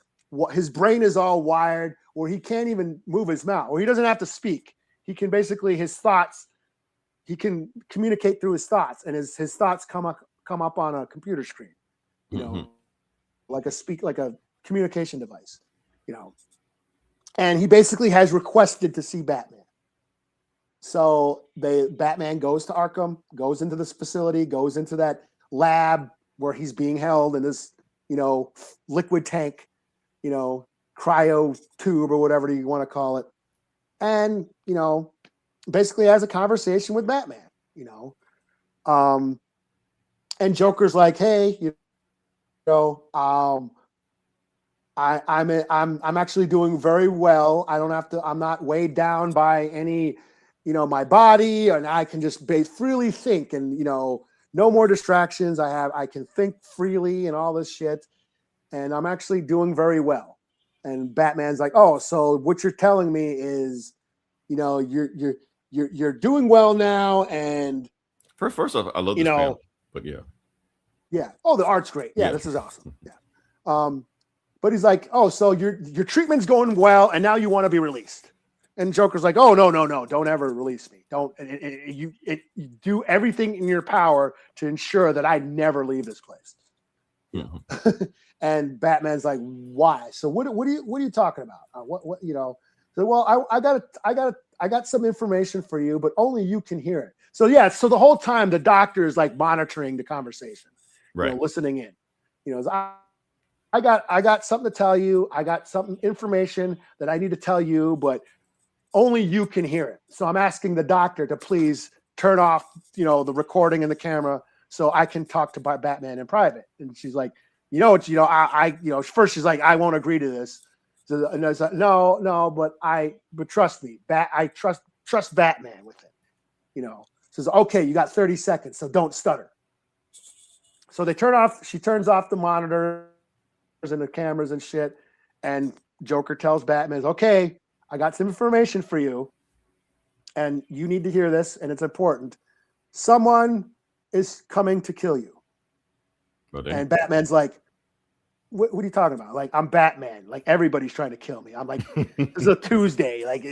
Speaker 2: his brain is all wired where he can't even move his mouth, or he doesn't have to speak. He can basically, his thoughts, he can communicate through his thoughts, and his thoughts come up on a computer screen, like a communication device, and he basically has requested to see Batman. So Batman goes to Arkham, goes into this facility, goes into that lab where he's being held in this, liquid tank, cryo tube or whatever you want to call it. And, basically has a conversation with Batman, and Joker's like, hey, I'm actually doing very well. I'm not weighed down by any, my body, and I can just freely think, and, no more distractions. I can think freely and all this shit. And I'm actually doing very well. And Batman's like, oh, so what you're telling me is, you're doing well now. And
Speaker 1: first off, I love this panel, but yeah.
Speaker 2: Yeah. Oh, the art's great. Yeah. This is awesome. Yeah. But he's like, oh, so your treatment's going well, and now you want to be released. And Joker's like, oh, no, don't ever release me. Don't. You do everything in your power to ensure that I never leave this place.
Speaker 1: Mm-hmm.
Speaker 2: And Batman's like, why? So what are you talking about? So, well, I got some information for you, but only you can hear it. So yeah, so the whole time the doctor is like monitoring the conversation,
Speaker 1: right?
Speaker 2: Listening in. I got something to tell you. I got some information that I need to tell you, but only you can hear it. So I'm asking the doctor to please turn off, the recording and the camera, so I can talk to Batman in private. And she's like, first she's like, I won't agree to this. So, and I was like, no, but trust me, I trust Batman with it. Says, okay, you got 30 seconds, so don't stutter. So she turns off the monitors and the cameras and shit. And Joker tells Batman, okay, I got some information for you, and you need to hear this, and it's important. Someone is coming to kill you. And Batman's like, what are you talking about? Like, I'm Batman. Like, everybody's trying to kill me. I'm like, it's a Tuesday. Like,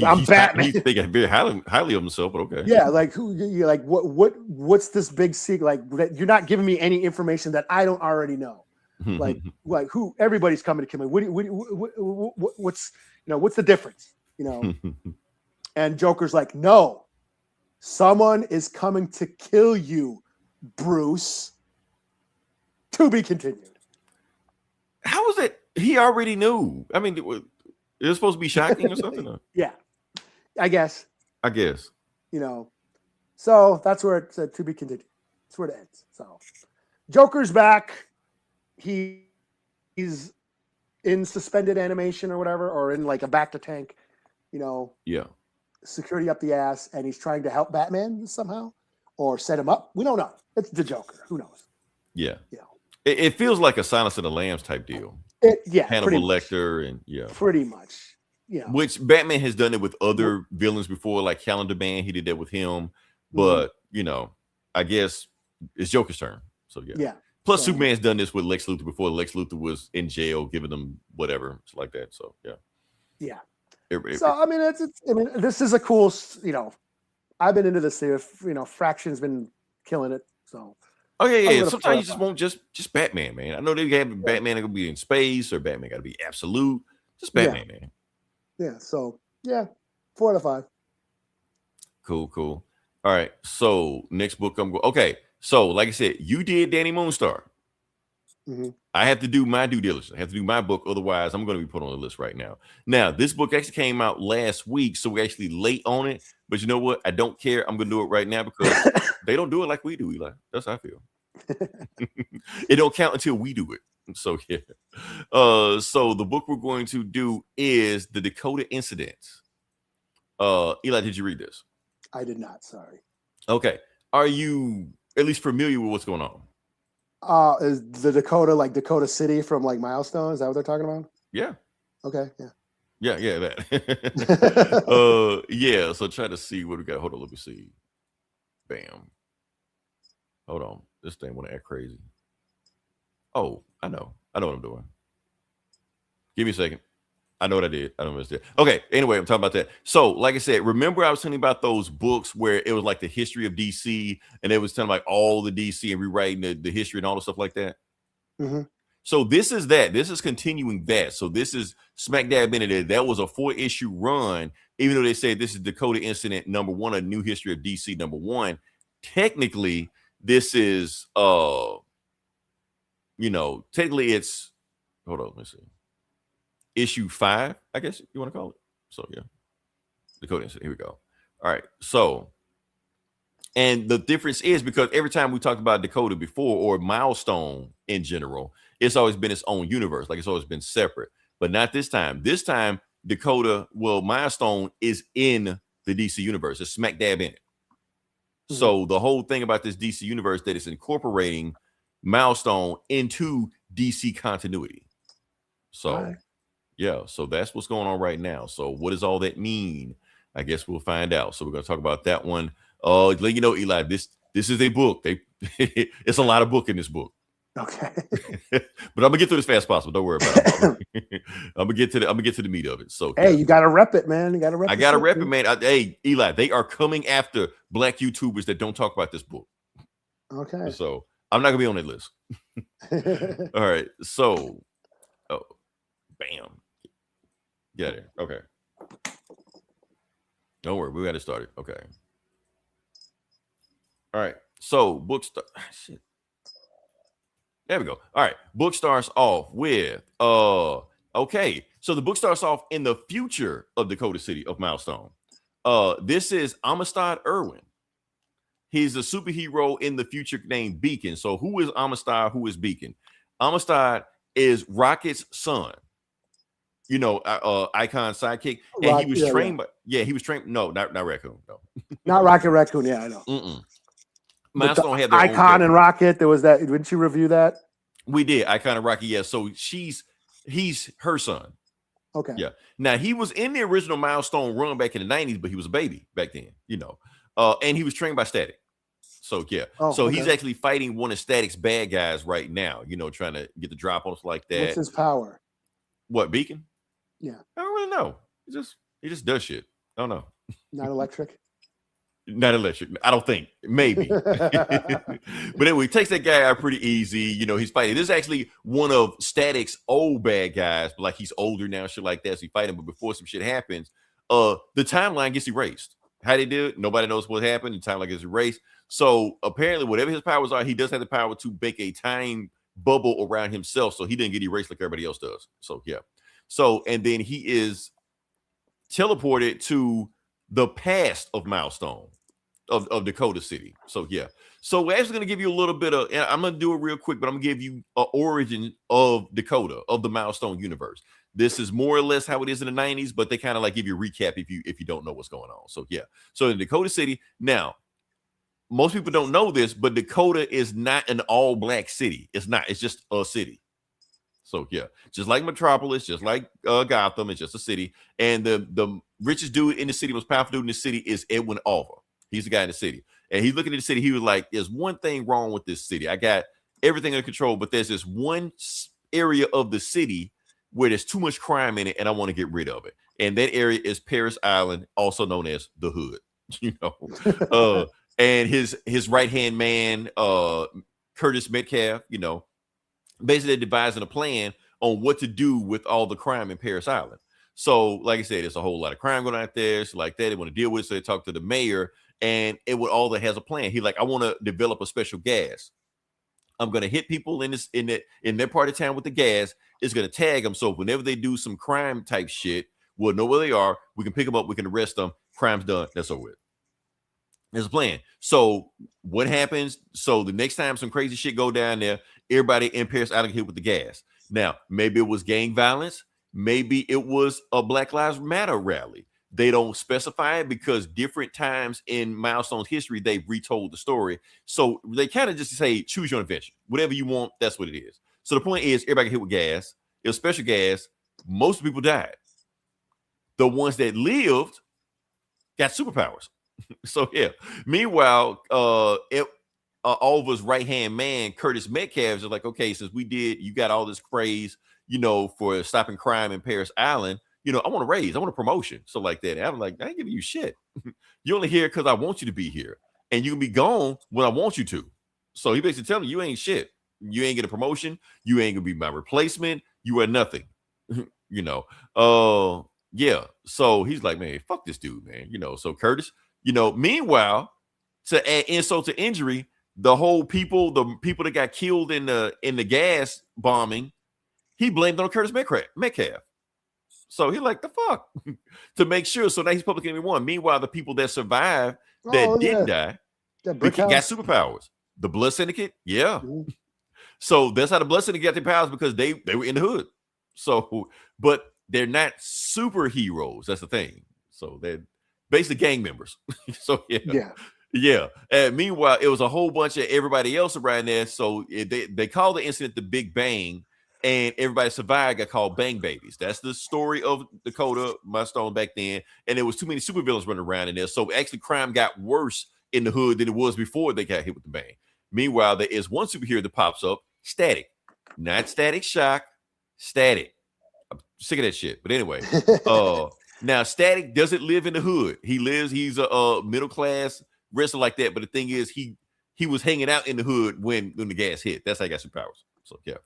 Speaker 2: I'm Batman.
Speaker 1: He's thinking very highly of himself, but okay.
Speaker 2: Yeah, like what's this big secret? Like, you're not giving me any information that I don't already know. like who? Everybody's coming to kill me. What's the difference? And Joker's like, no, someone is coming to kill you, Bruce. To be continued.
Speaker 1: How is it? He already knew. I mean, it was supposed to be shocking or something. Or?
Speaker 2: Yeah, I guess. So that's where it said to be continued. That's where it ends. So Joker's back. he's in suspended animation or whatever, or in like a back to tank,
Speaker 1: Yeah.
Speaker 2: security up the ass, and he's trying to help Batman somehow or set him up. We don't know. It's the Joker. Who knows?
Speaker 1: Yeah. It feels like a Silence of the Lambs type deal. Hannibal Lecter and
Speaker 2: pretty much.
Speaker 1: Which Batman has done it with other villains before, like Calendar Man. He did that with him, but I guess it's Joker's turn. So Plus, Superman's done this with Lex Luthor before. Lex Luthor was in jail, giving them whatever, like that. So
Speaker 2: I mean, this is a cool. I've been into this. Fraction's been killing it. So.
Speaker 1: Oh yeah. Sometimes you just want just Batman, man. I know they have Batman that gonna be in space, or Batman got to be absolute. Just Batman, man.
Speaker 2: Yeah. So 4 out of 5.
Speaker 1: Cool. All right. So next book I'm going. Okay. So like I said, you did Danny Moonstar.
Speaker 2: Mm-hmm.
Speaker 1: I have to do my due diligence. I have to do my book. Otherwise, I'm going to be put on the list right now. Now, this book actually came out last week, so we're actually late on it. But you know what? I don't care. I'm going to do it right now because they don't do it like we do, Eli. That's how I feel. It don't count until we do it. So so the book we're going to do is The Dakota Incident. Eli, did you read this?
Speaker 2: I did not. Sorry.
Speaker 1: Okay. Are you at least familiar with what's going on?
Speaker 2: Is the Dakota like Dakota City from like Milestone? Is that what they're talking about?
Speaker 1: Yeah.
Speaker 2: Okay.
Speaker 1: Yeah, that. So try to see what we got. Hold on, let me see. Bam. Hold on. This thing want to act crazy. Oh, I know what I'm doing. Give me a second. I know what I did. I don't know what I did. Okay, anyway, I'm talking about that. So, like I said, remember I was telling you about those books where it was like the history of DC, and it was telling like all the DC and rewriting the history and all the stuff like that?
Speaker 2: Mm-hmm.
Speaker 1: So this is that. This is continuing that. So this is smack dab in it. That was a 4-issue run, even though they said this is Dakota Incident #1, a new history of DC #1. Technically, this is technically it's hold on, let me see. Issue 5, I guess you want to call it. So Dakota Incident. Here we go. All right. So, and the difference is because every time we talked about Dakota before, or Milestone in general, it's always been its own universe. Like it's always been separate, but not this time. This time, Milestone is in the DC universe. It's smack dab in it. Mm-hmm. So the whole thing about this DC universe that is incorporating Milestone into DC continuity. So. So that's what's going on right now. So what does all that mean? I guess we'll find out. So we're going to talk about that one. Let you know, Eli, this is a book. It's a lot of book in this book.
Speaker 2: Okay.
Speaker 1: But I'm gonna get through this fast as possible. Don't worry about it. I'm gonna get to the meat of it. So
Speaker 2: hey, you gotta rep it, man. You gotta rep.
Speaker 1: I gotta rep it, man. Hey, Eli, they are coming after Black YouTubers that don't talk about this book.
Speaker 2: Okay.
Speaker 1: So I'm not gonna be on that list. All right. So, bam. Get it. Okay. Don't worry, we got it started. Okay. All right. So bookstore. Shit. There we go. All right. Book starts off with okay. So the book starts off in the future of Dakota City of Milestone. This is Amistad Irwin. He's a superhero in the future named Beacon. So who is Amistad? Who is Beacon? Amistad is Rocket's son. Icon sidekick, and he was trained by he was trained. No, not Raccoon. No,
Speaker 2: not Rocket Raccoon. Yeah, I know.
Speaker 1: Milestone had their
Speaker 2: Icon and Rocket. There was that. Didn't you review that?
Speaker 1: We did. Icon and Rocket. Yeah. So he's her son.
Speaker 2: Okay.
Speaker 1: Yeah. Now he was in the original Milestone run back in the 90s, but he was a baby back then. And he was trained by Static. So he's actually fighting one of Static's bad guys right now. Trying to get the drop on us like that.
Speaker 2: What's his power?
Speaker 1: What, Beacon?
Speaker 2: Yeah.
Speaker 1: I don't really know. He just does shit. I don't know.
Speaker 2: Not electric?
Speaker 1: Not electric. I don't think. Maybe. But anyway, he takes that guy out pretty easy. He's fighting. This is actually one of Static's old bad guys, but like he's older now, shit like that. So he fight him. But before some shit happens, the timeline gets erased. How they do it, nobody knows what happened. The timeline gets erased. So apparently, whatever his powers are, he does have the power to make a time bubble around himself. So he didn't get erased like everybody else does. So So, and then he is teleported to the past of Milestone. of Dakota City. So yeah. So we're actually gonna give you a little bit of, and I'm gonna do it real quick, but I'm gonna give you an origin of Dakota, of the Milestone universe. This is more or less how it is in the 90s, but they kind of like give you a recap if you don't know what's going on. So yeah. So in Dakota City, now most people don't know this, but Dakota is not an all-black city. It's not. It's just a city. So yeah, just like Metropolis, just like Gotham, it's just a city. And the richest dude in the city, most powerful dude in the city is Edwin Alva. He's the guy in the city. And he's looking at the city. He was like, there's one thing wrong with this city. I got everything under control, but there's this one area of the city where there's too much crime in it, and I want to get rid of it. And that area is Paris Island, also known as the Hood. You know, and his right-hand man, Curtis Metcalf, you know, basically devising a plan on what to do with all the crime in Paris Island. So, like I said, there's a whole lot of crime going out there. So like that, they want to deal with it. So they talk to the mayor, and Edward Alder has a plan. He like, I want to develop a special gas. I'm going to hit people in their part of town with the gas. It's going to tag them. So whenever they do some crime type shit, we'll know where they are. We can pick them up. We can arrest them. Crime's done. That's over with. There's a plan. So what happens? So the next time some crazy shit go down there, everybody in Paris Island hit with the gas. Now, maybe it was gang violence. Maybe it was a Black Lives Matter rally. They don't specify it because different times in Milestone's history, they've retold the story. So they kind of just say, choose your adventure. Whatever you want, that's what it is. So the point is, everybody got hit with gas. It was special gas. Most people died. The ones that lived got superpowers. So yeah. Meanwhile, Alva's right-hand man, Curtis Metcalf, is like, okay, since you got all this praise, you know, for stopping crime in Paris Island, you know, I want a raise, I want a promotion. So like that. And I'm like, I ain't giving you shit. You only here because I want you to be here. And you can be gone when I want you to. So he basically telling you ain't shit. You ain't get a promotion. You ain't gonna be my replacement. You are nothing. You know. Yeah. So he's like, man, fuck this dude, man. You know, so Curtis, you know, meanwhile, to add insult to injury, the people that got killed in the gas bombing, he blamed on Curtis Metcalf. So he like, the fuck? To make sure. So now he's public enemy one. Meanwhile, the people that survived that didn't die got superpowers. The Blood Syndicate, yeah. Mm-hmm. So that's how the Blood Syndicate got their powers, because they were in the hood. So, but they're not superheroes. That's the thing. So they're basically gang members. So yeah. And meanwhile, it was a whole bunch of everybody else around there. So they call the incident the Big Bang, and everybody survived got called Bang Babies. That's the story of Dakota, Milestone back then. And there was too many supervillains running around in there. So actually crime got worse in the hood than it was before they got hit with the bang. Meanwhile, there is one superhero that pops up, Static. Not Static Shock, Static. I'm sick of that shit. But anyway, now Static doesn't live in the hood. He's a middle class wrestler like that. But the thing is, he was hanging out in the hood when the gas hit. That's how he got superpowers. So yeah.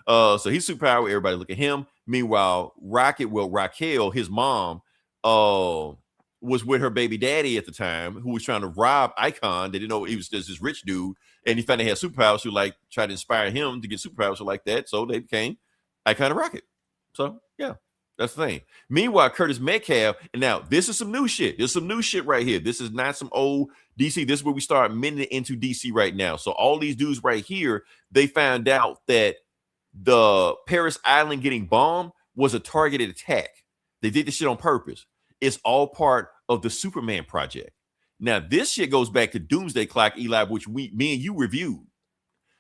Speaker 1: So he's superpower. Everybody look at him. Meanwhile, Raquel, his mom, was with her baby daddy at the time, who was trying to rob Icon. They didn't know he was just this rich dude, and he found he had superpowers. Who like tried to inspire him to get superpowers like that. So they became Icon and Rocket. So yeah, that's the thing. Meanwhile, Curtis Metcalf, and now this is some new shit. There's some new shit right here. This is not some old DC. This is where we start mending into DC right now. So all these dudes right here, they found out that the Paris Island getting bombed was a targeted attack. They did this shit on purpose. It's all part of the Superman project. Now, this shit goes back to Doomsday Clock, Eli, which me and you reviewed.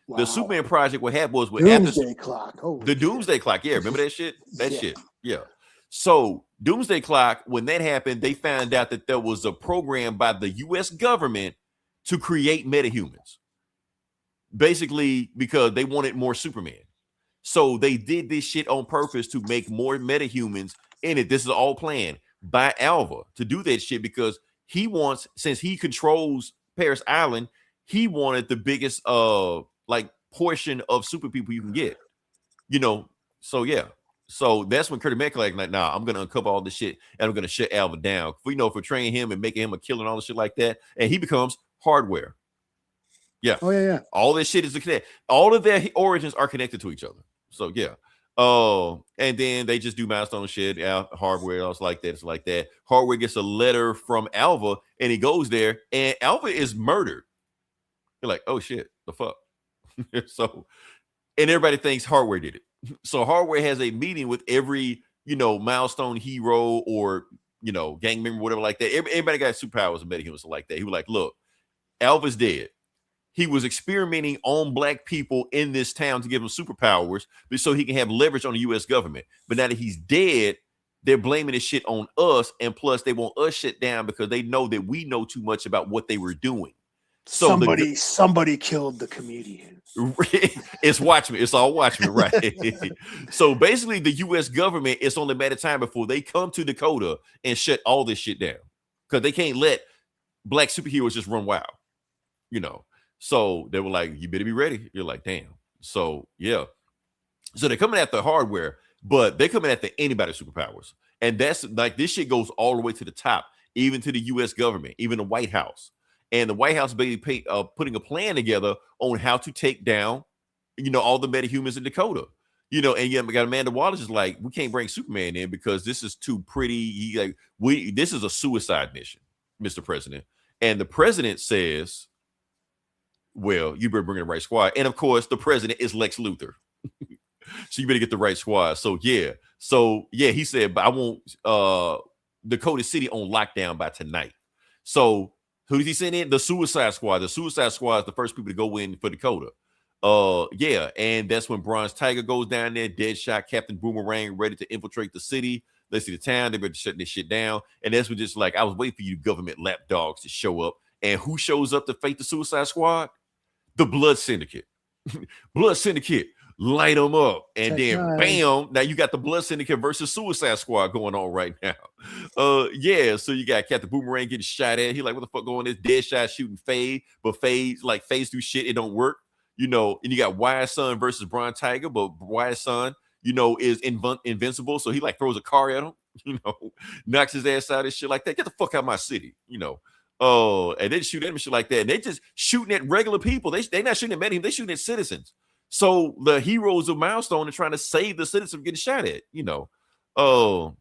Speaker 1: Wow. The Superman project, what happened was
Speaker 2: Doomsday Clock.
Speaker 1: The Doomsday Clock. Yeah, remember that shit? That shit. Yeah. So Doomsday Clock, when that happened, they found out that there was a program by the U.S. government to create metahumans. Basically, because they wanted more Superman. So they did this shit on purpose to make more metahumans in it. This is all planned by Alva to do that shit, because he wants, since he controls Paris Island, he wanted the biggest portion of super people you can get. You know, so yeah. So that's when Curtis Metcalf like, nah, I'm gonna uncover all this shit and I'm gonna shut Alva down. For training him and making him a killer and all this shit like that, and he becomes Hardware. Yeah.
Speaker 2: Oh yeah.
Speaker 1: All this shit is connected. All of their origins are connected to each other. So yeah. Oh, and then they just do Milestone shit, Hardware, else like that. It's like that. Hardware gets a letter from Alva, and he goes there, and Alva is murdered. You're like, oh shit, the fuck. So, and everybody thinks Hardware did it. So Hardware has a meeting with every, Milestone hero or, gang member, whatever like that. Everybody got superpowers and metahumans like that. He was like, look, Alva's dead. He was experimenting on black people in this town to give him superpowers so he can have leverage on the U.S. government. But now that he's dead, they're blaming this shit on us. And plus, they want us shut down because they know that we know too much about what they were doing. So
Speaker 2: somebody killed the comedian.
Speaker 1: It's Watchmen. It's all Watchmen, right? So basically, the U.S. government, it's only a matter of time before they come to Dakota and shut all this shit down because they can't let black superheroes just run wild, So they were like, you better be ready. You're like, damn. So, yeah. So they're coming after Hardware, but they're coming after anybody's superpowers. And that's like, this shit goes all the way to the top, even to the U.S. government, even the White House. And the White House basically putting a plan together on how to take down, all the metahumans in Dakota. And you got Amanda Wallace is like, we can't bring Superman in because this is too pretty. This is a suicide mission, Mr. President. And the president says, well, you better bring the right squad. And of course, the president is Lex Luthor. So you better get the right squad. So yeah, he said, but I want Dakota City on lockdown by tonight. So who does he send in? The Suicide Squad. The Suicide Squad is the first people to go in for Dakota. Yeah, and that's when Bronze Tiger goes down there, Deadshot, Captain Boomerang, ready to infiltrate the city. Let's see the town. They better shut this shit down. And that's when just like, I was waiting for you government lapdogs to show up. And who shows up to fight the Suicide Squad? The Blood Syndicate. Blood Syndicate, light them up. And then bam, now you got the Blood Syndicate versus Suicide Squad going on right now. Yeah, so you got Captain Boomerang getting shot at. He like, what the fuck going on? This Deadshot shooting Fade, but Fade's do shit, it don't work. And you got Wise Son versus Bronze Tiger, but Wise Son, is invincible. So he like throws a car at him, knocks his ass out and shit like that. Get the fuck out of my city, Oh, and they shoot at him and shit like that. And they just shooting at regular people. They not shooting at him. They shooting at citizens. So the heroes of Milestone are trying to save the citizens from getting shot at, Oh,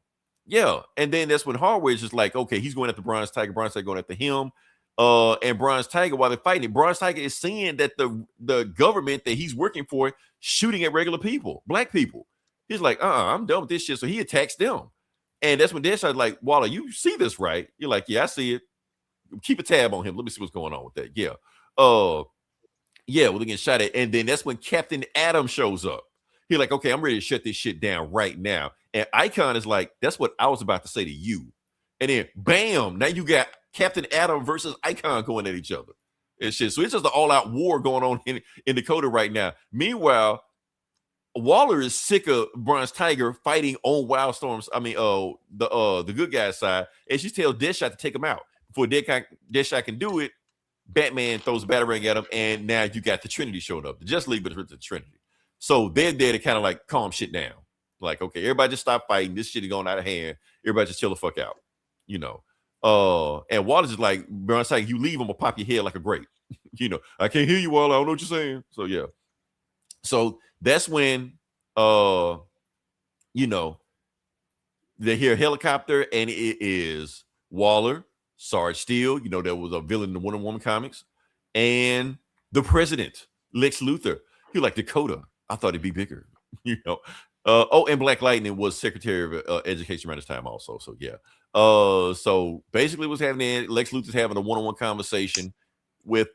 Speaker 1: yeah. And then that's when Hardware is just like, okay, he's going after Bronze Tiger. Bronze Tiger going after him. And Bronze Tiger, while they're fighting it, Bronze Tiger is seeing that the government that he's working for shooting at regular people, black people. He's like, I'm done with this shit. So he attacks them. And that's when Deadshot's like, Waller, you see this, right? You're like, yeah, I see it. Keep a tab on him. Let me see what's going on with that. Yeah. Yeah, well, they're getting shot at. And then that's when Captain Atom shows up. He's like, okay, I'm ready to shut this shit down right now. And Icon is like, that's what I was about to say to you. And then bam, now you got Captain Atom versus Icon going at each other. And shit. So it's just an all-out war going on in Dakota right now. Meanwhile, Waller is sick of Bronze Tiger fighting on Wildstorm's, the good guy's side. And she tells Deadshot to take him out. Before Deadshot can do it, Batman throws a batarang at him, and now you got the Trinity showing up. The Justice League, but it's the Trinity. So they're there to kind of like calm shit down. Like, okay, everybody just stop fighting. This shit is going out of hand. Everybody just chill the fuck out. And Waller's just like, Bronze Tiger, you leave, I'm gonna pop your head like a grape. I can't hear you, Waller. I don't know what you're saying. So yeah. So that's when they hear a helicopter, and it is Waller, Sarge Steel, there was a villain in the Wonder Woman comics, and the president, Lex Luthor. He like, Dakota, I thought it'd be bigger, and Black Lightning was Secretary of Education around this time also. So yeah. So basically what's happening, Lex Luthor's having a one-on-one conversation with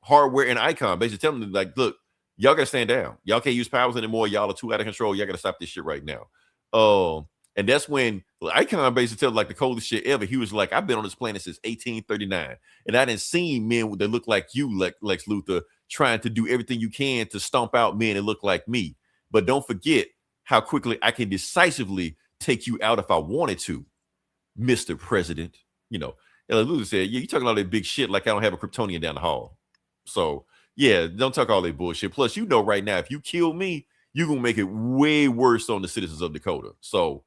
Speaker 1: Hardware and Icon, basically telling them like, look, y'all gotta stand down. Y'all can't use powers anymore. Y'all are too out of control. Y'all gotta stop this shit right now. And that's when Icon basically tells like the coldest shit ever. He was like, I've been on this planet since 1839, and I didn't see men that look like you, Lex Luthor, trying to do everything you can to stomp out men that look like me. But don't forget how quickly I can decisively take you out if I wanted to, Mr. President. And Luthor said, yeah, you talking all that big shit like I don't have a Kryptonian down the hall. So yeah, don't talk all that bullshit. Plus, right now, if you kill me, you're gonna make it way worse on the citizens of Dakota. So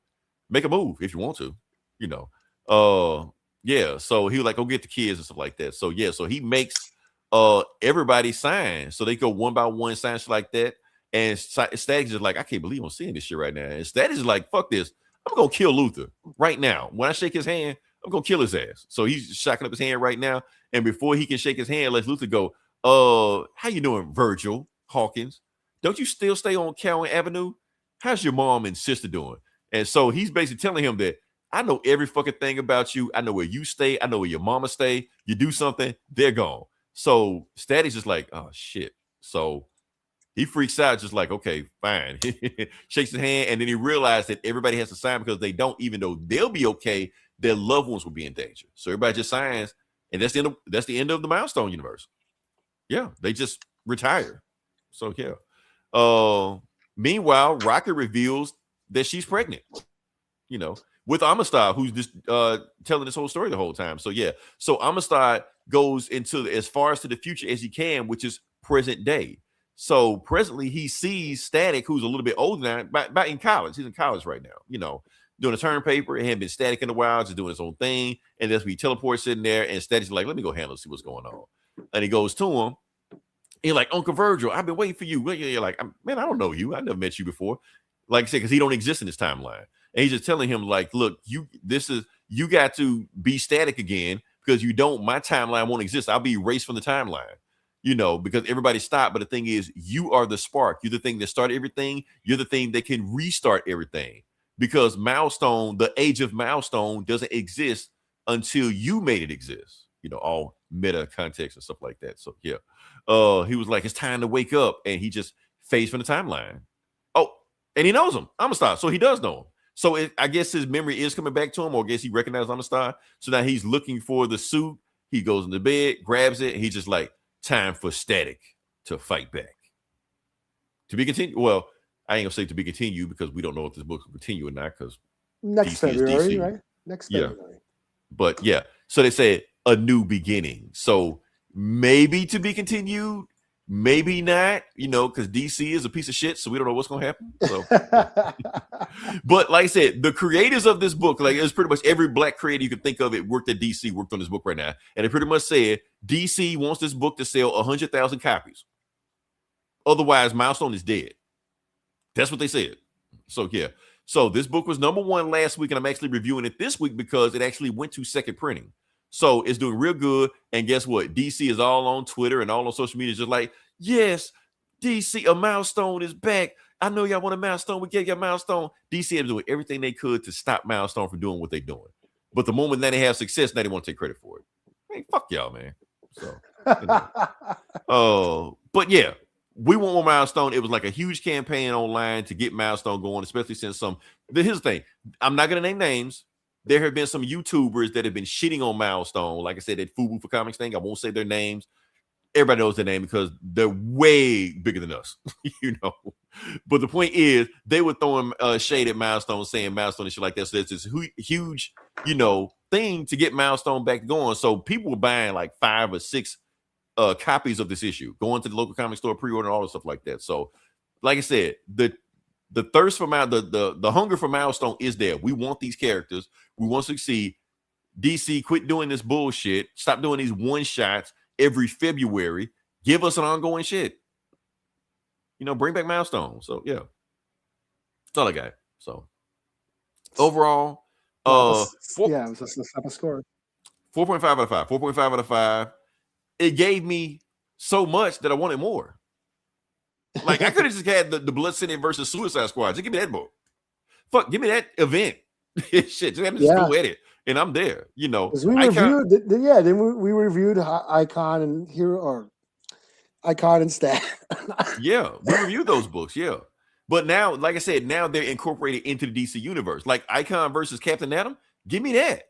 Speaker 1: make a move if you want to, yeah. So he was like, go get the kids and stuff like that. So yeah, so he makes everybody sign. So they go one by one, sign shit like that. And Static's just like, I can't believe I'm seeing this shit right now. And Static's is like, fuck this. I'm gonna kill Luther right now. When I shake his hand, I'm gonna kill his ass. So he's shacking up his hand right now. And before he can shake his hand, lets Luther go, how you doing, Virgil Hawkins? Don't you still stay on Cowan Avenue? How's your mom and sister doing? And so he's basically telling him that I know every fucking thing about you. I know where you stay. I know where your mama stay. You do something, they're gone. So Static's just like, oh shit. So he freaks out, just like, okay, fine. Shakes his hand, and then he realized that everybody has to sign because they don't, even though they'll be okay, their loved ones will be in danger. So everybody just signs, and that's the end of the Milestone universe. Yeah, they just retire. So yeah. Meanwhile, Rocket reveals that she's pregnant. With Amistad, who's just telling this whole story the whole time. So yeah, so Amistad goes into as far as to the future as he can, which is present day. So presently, he sees Static, who's a little bit older now, back in college. He's in college right now, doing a term paper. It hadn't been Static in a while, just doing his own thing. And there's me teleport sitting there, and Static's like, let me go handle, see what's going on. And he goes to him. He's like, Uncle Virgil, I've been waiting for you. You're like, man, I don't know you. I never met you before. Like I said, because he don't exist in this timeline. And he's just telling him, like, look, you got to be Static again, because my timeline won't exist. I'll be erased from the timeline. Because everybody stopped. But the thing is, you are the spark. You're the thing that started everything. You're the thing that can restart everything. Because Milestone, the age of Milestone, doesn't exist until you made it exist. All meta context and stuff like that. So yeah, he was like, it's time to wake up, and he just fades from the timeline. Oh, and he knows him, Amistad, so he does know him. So I guess his memory is coming back to him, or I guess he recognized Amistad. So now he's looking for the suit. He goes into bed, grabs it, and he's just like, time for Static to fight back. To be continued. Well, I ain't gonna say to be continued, because we don't know if this book will continue or not, because
Speaker 2: next February, right? Next February.
Speaker 1: Yeah. But yeah, so they said a new beginning. So maybe to be continued, maybe not, because DC is a piece of shit, so we don't know what's gonna happen. So but like I said, the creators of this book, like, it's pretty much every black creator you could think of, it worked at DC, worked on this book right now. And they pretty much said DC wants this book to sell 100,000 copies. Otherwise, Milestone is dead. That's what they said. So yeah. So this book was #1 last week, and I'm actually reviewing it this week because it actually went to second printing. So it's doing real good. And guess what? DC is all on Twitter and all on social media, just like, yes, DC, a Milestone is back. I know y'all want a Milestone. We gave you a Milestone. DC is doing everything they could to stop Milestone from doing what they're doing. But the moment that they have success, now they want to take credit for it. Hey, fuck y'all, man. So, but yeah, we want more Milestone. It was like a huge campaign online to get Milestone going, especially since here's the thing. I'm not going to name names. There have been some YouTubers that have been shitting on Milestone. Like I said, that Fubu for Comics thing. I won't say their names. Everybody knows their name because they're way bigger than us, But the point is, they were throwing shade at Milestone, saying Milestone and shit like that. So there's this huge, thing to get Milestone back going. So people were buying like 5 or 6 copies of this issue, going to the local comic store, pre-order, all this stuff like that. So, like I said, the thirst for the hunger for Milestone is there. We want these characters. We want to succeed. DC, quit doing this bullshit. Stop doing these one shots every February. Give us an ongoing shit. Bring back Milestone. So yeah, that's all I got. So overall,
Speaker 2: it was a score.
Speaker 1: 4.5 out of 5. 4.5 out of 5. It gave me so much that I wanted more. Like, I could have just had the Blood City versus Suicide Squad. Just give me that book. Fuck, give me that event. Shit, just have me just go at it, and I'm there.
Speaker 2: Because we reviewed, then we reviewed Icon and Hero, or Icon and Stat.
Speaker 1: Yeah, we reviewed those books. Yeah, but now, like I said, now they're incorporated into the DC universe. Like Icon versus Captain Atom. Give me that.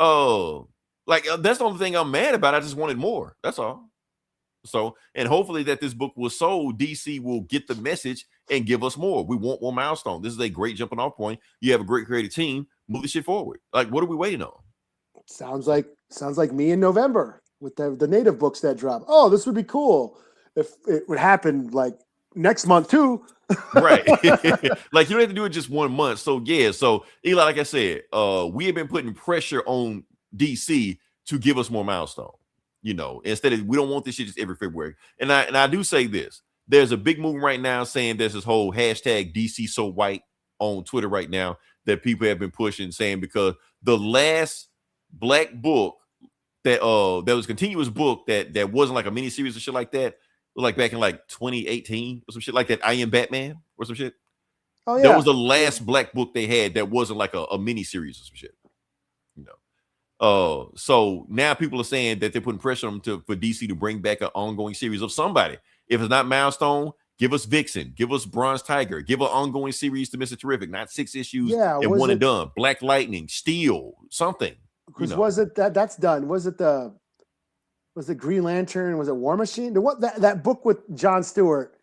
Speaker 1: That's the only thing I'm mad about. I just wanted more. That's all. So, and hopefully that this book was sold, DC will get the message and give us more. We want more Milestone. This is a great jumping off point. You have a great creative team. Move this shit forward. Like, what are we waiting on?
Speaker 2: Sounds like me in November with the native books that drop. Oh, this would be cool if it would happen like next month too.
Speaker 1: Right. Like, you don't have to do it just 1 month. So yeah. So Eli, like I said, we have been putting pressure on DC to give us more Milestone. Instead of, we don't want this shit just every February. And I do say this, there's a big movement right now saying there's this whole hashtag DC so white on Twitter right now that people have been pushing, saying because the last black book that was a continuous book that wasn't like a mini series or shit like that, like back in like 2018 or some shit like that, I Am Batman or some shit.
Speaker 2: Oh yeah,
Speaker 1: that was the last black book they had that wasn't like a mini series or some shit. So now people are saying that they're putting pressure on them for DC to bring back an ongoing series of somebody. If it's not Milestone, give us Vixen, give us Bronze Tiger, give an ongoing series to Mr. Terrific, not 6 issues and one and done. Black Lightning, Steel, something.
Speaker 2: Because was it that's done? Was it Green Lantern? Was it War Machine? That book with Jon Stewart,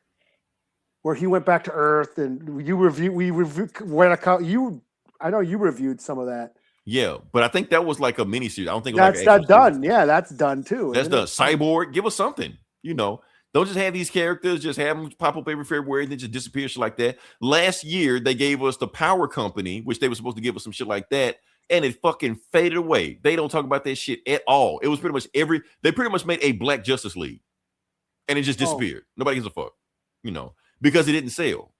Speaker 2: where he went back to Earth, and I know you reviewed some of that.
Speaker 1: Yeah, but I think that was like a mini series. I don't think
Speaker 2: that's done. Series. Yeah, that's done too.
Speaker 1: That's done. Cyborg, give us something. Don't just have these characters, just have them pop up every February and then just disappear, shit like that. Last year, they gave us the Power Company, which they were supposed to give us some shit like that, and it fucking faded away. They don't talk about that shit at all. It was pretty much they pretty much made a Black Justice League, and it just disappeared. Nobody gives a fuck, because it didn't sell.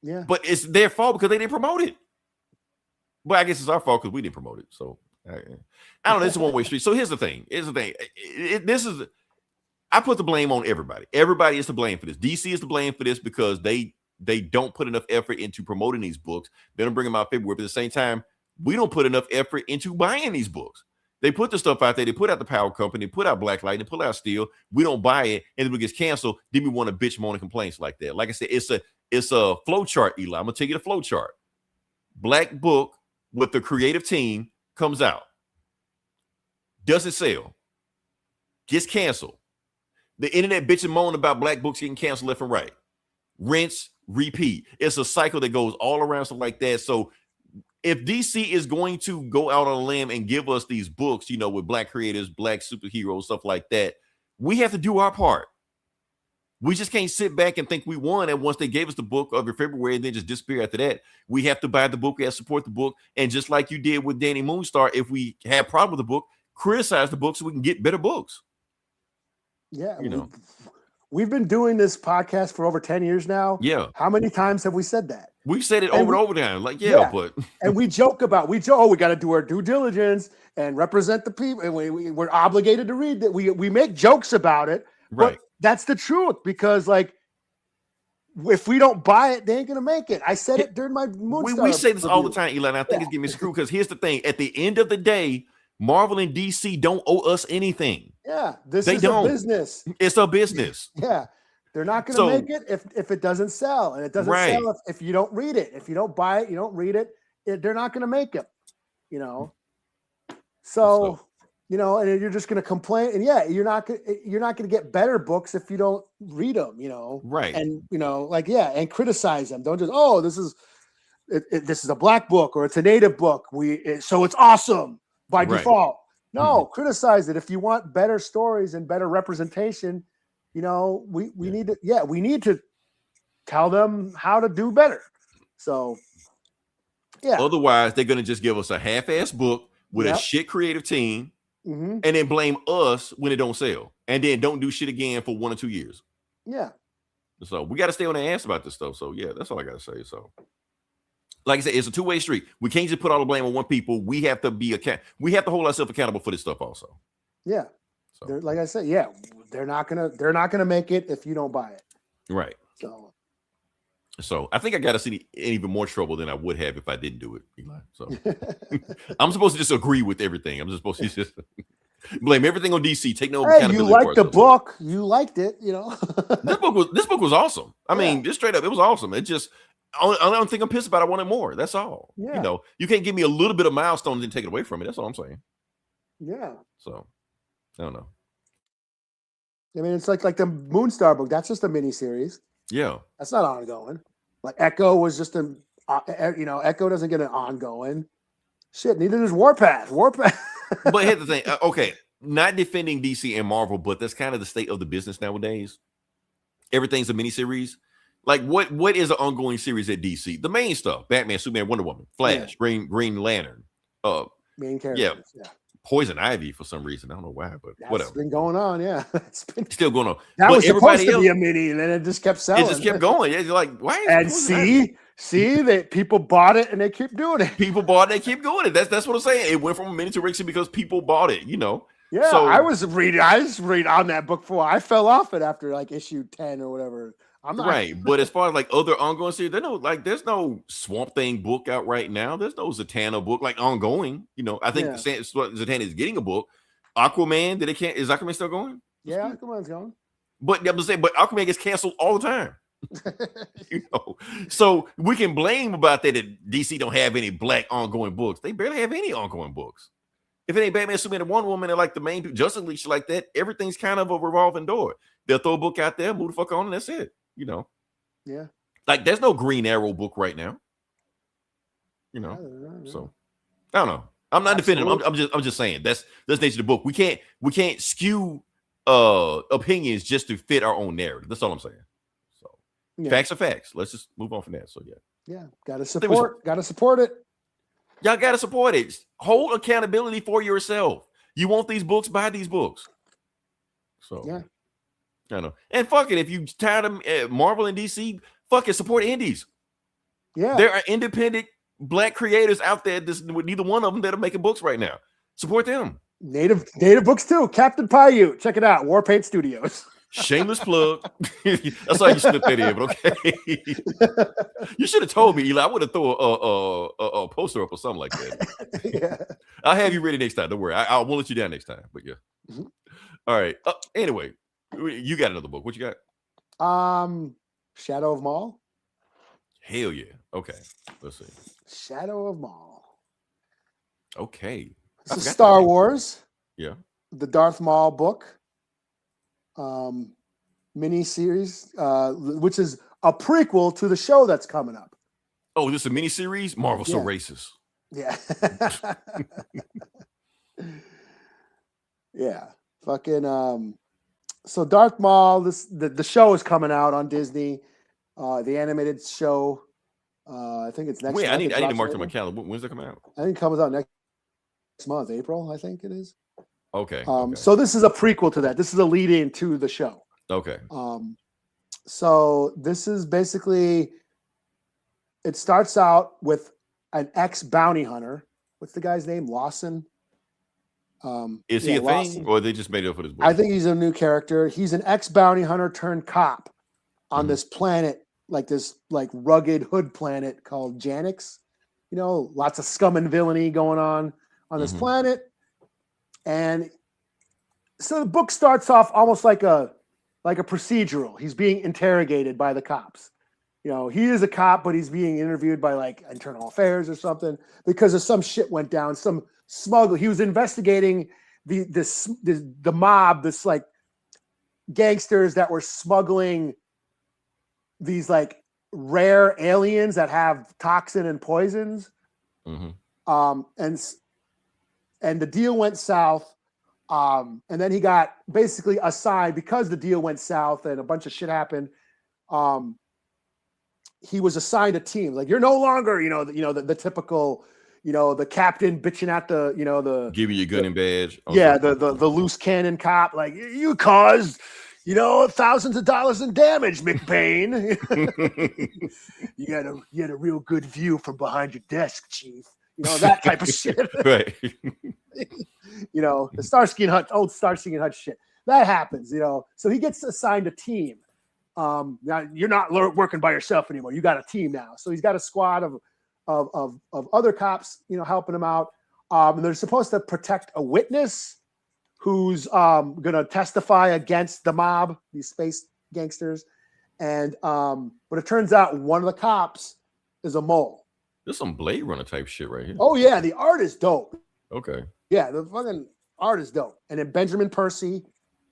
Speaker 2: Yeah.
Speaker 1: But it's their fault because they didn't promote it. But I guess it's our fault because we didn't promote it. So I don't know. It's a one-way street. So here's the thing. I put the blame on everybody. Everybody is to blame for this. DC is to blame for this because they don't put enough effort into promoting these books. They don't bring them out February. But at the same time, we don't put enough effort into buying these books. They put the stuff out there. They put out the Power Company, put out Black Light, they put out Steel. We don't buy it, and then it gets canceled. Then we want to bitch, moan, and complaints like that. Like I said, it's a flow chart, Eli. I'm gonna take you the flow chart. Black book with the creative team comes out, doesn't sell, gets canceled. The internet bitch and moan about black books getting canceled left and right. Rinse, repeat. It's a cycle that goes all around, stuff like that. So if DC is going to go out on a limb and give us these books, with black creators, black superheroes, stuff like that, we have to do our part. We just can't sit back and think we won. And once they gave us the book of February and then just disappear after that, we have to buy the book. We have to support the book. And just like you did with Danny Moonstar, if we have a problem with the book, criticize the book so we can get better books.
Speaker 2: Yeah. We've been doing this podcast for over 10 years now.
Speaker 1: Yeah.
Speaker 2: How many times have we said that?
Speaker 1: We've said it over and over again. Like, but.
Speaker 2: And we joke about, we got to do our due diligence and represent the people. And we're obligated to read that. We make jokes about it.
Speaker 1: Right.
Speaker 2: But that's the truth, because if we don't buy it, they ain't gonna make it. I said it during my Moonstar.
Speaker 1: We say this all the time, Eli, and I think it's getting me screwed because here's the thing: at the end of the day, Marvel and DC don't owe us anything.
Speaker 2: Yeah, this is a business.
Speaker 1: It's a business.
Speaker 2: Yeah, they're not gonna make it if it doesn't sell, and it doesn't sell if you don't read it. If you don't buy it, you don't read it. They're not gonna make it. So. And you're just going to complain, and you're not going to get better books if you don't read them,
Speaker 1: right?
Speaker 2: And and criticize them. Don't just this is a black book or it's a native book. So it's awesome by default. No, criticize it if you want better stories and better representation. We need to tell them how to do better. So
Speaker 1: otherwise they're going to just give us a half-ass book with a shit creative team.
Speaker 2: Mm-hmm.
Speaker 1: And then blame us when it don't sell, and then don't do shit again for 1 or 2 years.
Speaker 2: Yeah.
Speaker 1: So we got to stay on their ass about this stuff. So that's all I got to say. So, like I said, it's a two-way street. We can't just put all the blame on one people. We have to we have to hold ourselves accountable for this stuff also.
Speaker 2: Yeah. So, like I said, they're not gonna make it if you don't buy it.
Speaker 1: Right. So I think I got to see in even more trouble than I would have if I didn't do it, Eli. So I'm supposed to just agree with everything. I'm just supposed to just blame everything on DC. Take no accountability.
Speaker 2: You liked the book. You liked it.
Speaker 1: This book was awesome. I mean, just straight up, it was awesome. It just I don't think I'm pissed about it. I wanted more. That's all.
Speaker 2: Yeah.
Speaker 1: You can't give me a little bit of Milestone and take it away from me. That's all I'm saying.
Speaker 2: Yeah.
Speaker 1: So I don't know.
Speaker 2: I mean, it's like the Moonstar book. That's just a mini series.
Speaker 1: Yeah,
Speaker 2: that's not ongoing. Like Echo was just Echo doesn't get an ongoing. Shit, neither does Warpath.
Speaker 1: But here's the thing. Okay, not defending DC and Marvel, but that's kind of the state of the business nowadays. Everything's a miniseries. Like what is an ongoing series at DC? The main stuff: Batman, Superman, Wonder Woman, Flash, Green Lantern.
Speaker 2: Main characters.
Speaker 1: Yeah. Poison Ivy for some reason. I don't know why, but
Speaker 2: That's
Speaker 1: whatever.
Speaker 2: been going on. Yeah, it's been
Speaker 1: still going on.
Speaker 2: That
Speaker 1: but
Speaker 2: was supposed to be a mini, and then it just kept selling.
Speaker 1: It just kept going. It's like, why? Is
Speaker 2: and see that people bought it and they keep doing it.
Speaker 1: People bought it, they keep doing it. That's what I'm saying. It went from a mini to Rixie because people bought it.
Speaker 2: Yeah,
Speaker 1: so,
Speaker 2: I was reading on that book before. I fell off it after like issue 10 or whatever. I'm not
Speaker 1: right. But as far as like other ongoing series, there's no Swamp Thing book out right now. There's no Zatanna book like ongoing. I think Zatanna is getting a book. Aquaman, is Aquaman still going?
Speaker 2: Yeah, Aquaman's going.
Speaker 1: But I'm saying, Aquaman gets canceled all the time. So we can blame about that DC don't have any black ongoing books. They barely have any ongoing books. If it ain't Batman, Superman, and Wonder Woman, and like the main people, Justice League, shit like that, everything's kind of a revolving door. They'll throw a book out there, move the fuck on, and that's it.
Speaker 2: Yeah.
Speaker 1: Like there's no Green Arrow book right now. So I don't know. I'm not defending them. I'm just saying that's the nature of the book. We can't skew opinions just to fit our own narrative. That's all I'm saying. So facts are facts. Let's just move on from that. So
Speaker 2: gotta support it.
Speaker 1: Y'all gotta support it. Hold accountability for yourself. You want these books, buy these books. So I know. And fuck it, if you tired of Marvel and DC, fuck it, support indies.
Speaker 2: Yeah,
Speaker 1: there are independent black creators out there. Neither one of them that are making books right now. Support them.
Speaker 2: Native books too. Captain Paiute, check it out. Warpaint Studios.
Speaker 1: Shameless plug. That's how you slip that in, but okay. You should have told me, Eli. I would have thrown a poster up or something like that. I'll have you ready next time. Don't worry. I won't let you down next time. But
Speaker 2: Mm-hmm.
Speaker 1: All right. Anyway, you got another book. What you
Speaker 2: got? Shadow of Maul.
Speaker 1: Hell yeah. Okay. Let's see.
Speaker 2: Shadow of Maul.
Speaker 1: Okay.
Speaker 2: This is Star Wars.
Speaker 1: Yeah.
Speaker 2: The Darth Maul book. Mini series, which is a prequel to the show that's coming up.
Speaker 1: Oh, this is a mini series? Marvel's so racist.
Speaker 2: Yeah. Yeah. Fucking so Darth Maul, the show is coming out on Disney. The animated show. I think it's next month.
Speaker 1: I need to mark to my calendar. When's that coming out?
Speaker 2: I think it comes out next month, April, I think it is.
Speaker 1: Okay.
Speaker 2: So this is a prequel to that. This is a lead in to the show.
Speaker 1: Okay.
Speaker 2: So this is basically, it starts out with an ex-bounty hunter. What's the guy's name? Lawson?
Speaker 1: Is he a thing, or they just made it up for this book?
Speaker 2: I think he's a new character. He's an ex-bounty hunter turned cop on this planet, this rugged hood planet called Janix. Lots of scum and villainy going on this planet. And so the book starts off almost like a procedural. He's being interrogated by the cops. He is a cop, but he's being interviewed by internal affairs or something because of some shit went down. Some smuggle. He was investigating the mob, gangsters that were smuggling these rare aliens that have toxin and poisons. And the deal went south. And then he got basically assigned because the deal went south and a bunch of shit happened. He was assigned a team. You're no longer, the typical, the captain bitching at the
Speaker 1: give you your gun and badge.
Speaker 2: The loose cannon cop. You caused, thousands of dollars in damage, McBain. you had a real good view from behind your desk, Chief. That type of shit.
Speaker 1: Right.
Speaker 2: The Starsky and Hutch, old Starsky and Hutch shit. That happens, So he gets assigned a team. Now you're not working by yourself anymore. You got a team now. So he's got a squad of other cops, helping him out. And they're supposed to protect a witness who's going to testify against the mob, these space gangsters. And but it turns out one of the cops is a mole.
Speaker 1: There's some Blade Runner type shit right here.
Speaker 2: Oh yeah, the art is dope.
Speaker 1: Okay.
Speaker 2: Yeah, the fucking art is dope. And then Benjamin Percy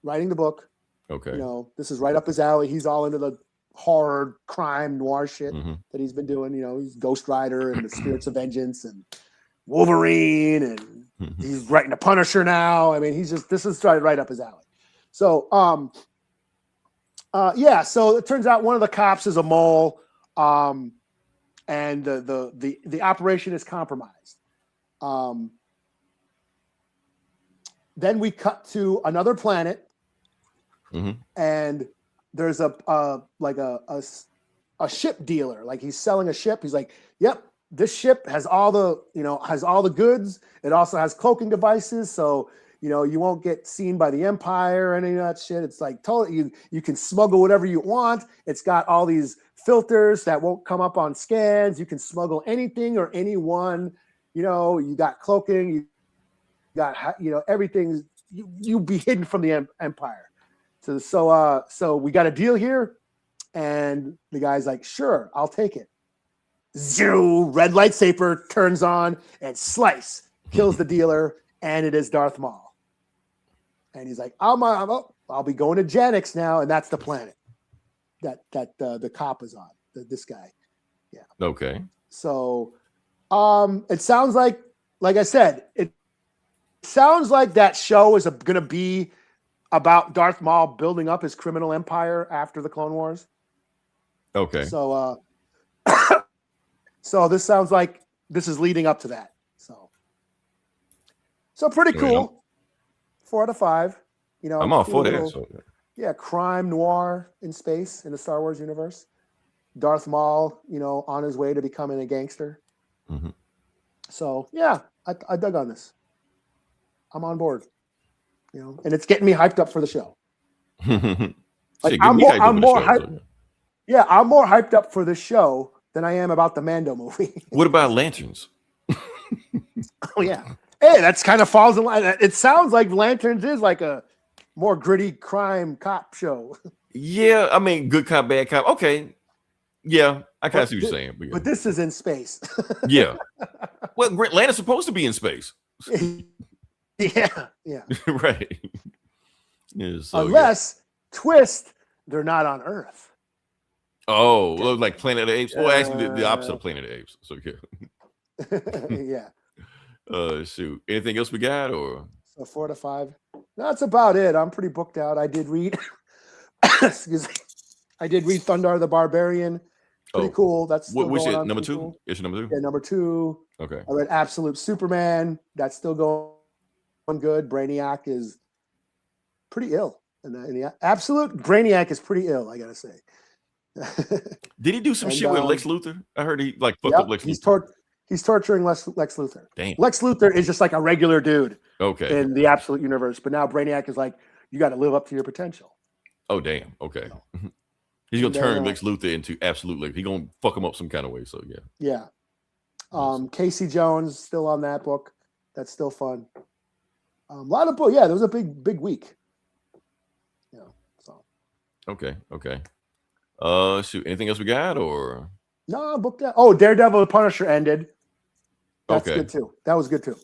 Speaker 2: writing the book.
Speaker 1: Okay.
Speaker 2: This is right up his alley. He's all into the horror, crime, noir shit that he's been doing. He's Ghost Rider and the Spirits of Vengeance and Wolverine, and he's writing the Punisher now. I mean, this is right up his alley. So, so it turns out one of the cops is a mole. And the operation is compromised. then we cut to another planet, and there's a ship dealer. Like he's selling a ship. He's like, "Yep, this ship has all the goods. It also has cloaking devices, so you won't get seen by the Empire or any of that shit. It's like totally you can smuggle whatever you want. It's got all these filters that won't come up on scans. You can smuggle anything or anyone. You got cloaking. You got everything. You be hidden from the Empire. So we got a deal here." And the guy's like, "Sure, I'll take it." Zero, red lightsaber turns on and slice, kills the dealer, and it is Darth Maul. And he's like, I'll be going to Janix now, and that's the planet that the cop is on. This guy, yeah.
Speaker 1: Okay.
Speaker 2: So, it sounds like I said, it sounds like that show is going to be about Darth Maul building up his criminal empire after the Clone Wars.
Speaker 1: Okay.
Speaker 2: So, so this sounds like this is leading up to that. So pretty cool. 4 out of 5.
Speaker 1: I'm all for that. So.
Speaker 2: Yeah, crime noir in space in the Star Wars universe. Darth Maul, on his way to becoming a gangster. Mm-hmm. So yeah, I dug on this. I'm on board. And it's getting me hyped up for the show. I'm more hyped. Yeah, I'm more hyped up for this show than I am about the Mando movie.
Speaker 1: What about Lanterns?
Speaker 2: Oh yeah. Hey, that's kind of falls in line. It sounds like Lanterns is like a more gritty crime cop show. Yeah,
Speaker 1: I mean, good cop, bad cop. Okay. Yeah, I kind of see what you're saying.
Speaker 2: But this is in space.
Speaker 1: Yeah. Well, Lanterns supposed to be in space.
Speaker 2: Yeah.
Speaker 1: Right. Yeah, so,
Speaker 2: unless, twist, they're not on Earth.
Speaker 1: Oh, like Planet of the Apes? Well, actually, the opposite of Planet of the Apes. So, yeah.
Speaker 2: Yeah.
Speaker 1: Shoot. Anything else we got, or?
Speaker 2: So 4 to 5. That's about it. I'm pretty booked out. I did read, excuse me. I did read Thundar the Barbarian. Pretty cool. That's still
Speaker 1: which
Speaker 2: going
Speaker 1: is
Speaker 2: on.
Speaker 1: number 2?
Speaker 2: Cool.
Speaker 1: Issue number 2?
Speaker 2: Yeah, number 2.
Speaker 1: Okay.
Speaker 2: I read Absolute Superman. That's still going good. Brainiac is pretty ill. And the Absolute Brainiac is pretty ill, I gotta say.
Speaker 1: Did he do some shit with Lex Luthor? I heard he fucked up Lex Luthor.
Speaker 2: He's torturing Lex Luthor.
Speaker 1: Damn.
Speaker 2: Lex Luthor is just like a regular dude.
Speaker 1: Okay.
Speaker 2: In the Absolute universe, but now Brainiac is like, you got to live up to your potential.
Speaker 1: Oh damn. Okay. He's gonna turn Lex Luthor into Absolute Lex. He's gonna fuck him up some kind of way. So yeah.
Speaker 2: Yeah. Casey Jones still on that book. That's still fun. A lot of books. Yeah, there was a big week. Yeah. So.
Speaker 1: Okay. Shoot. Anything else we got, or?
Speaker 2: No, I booked that. Oh, Daredevil the Punisher ended. That's good too. That was good too.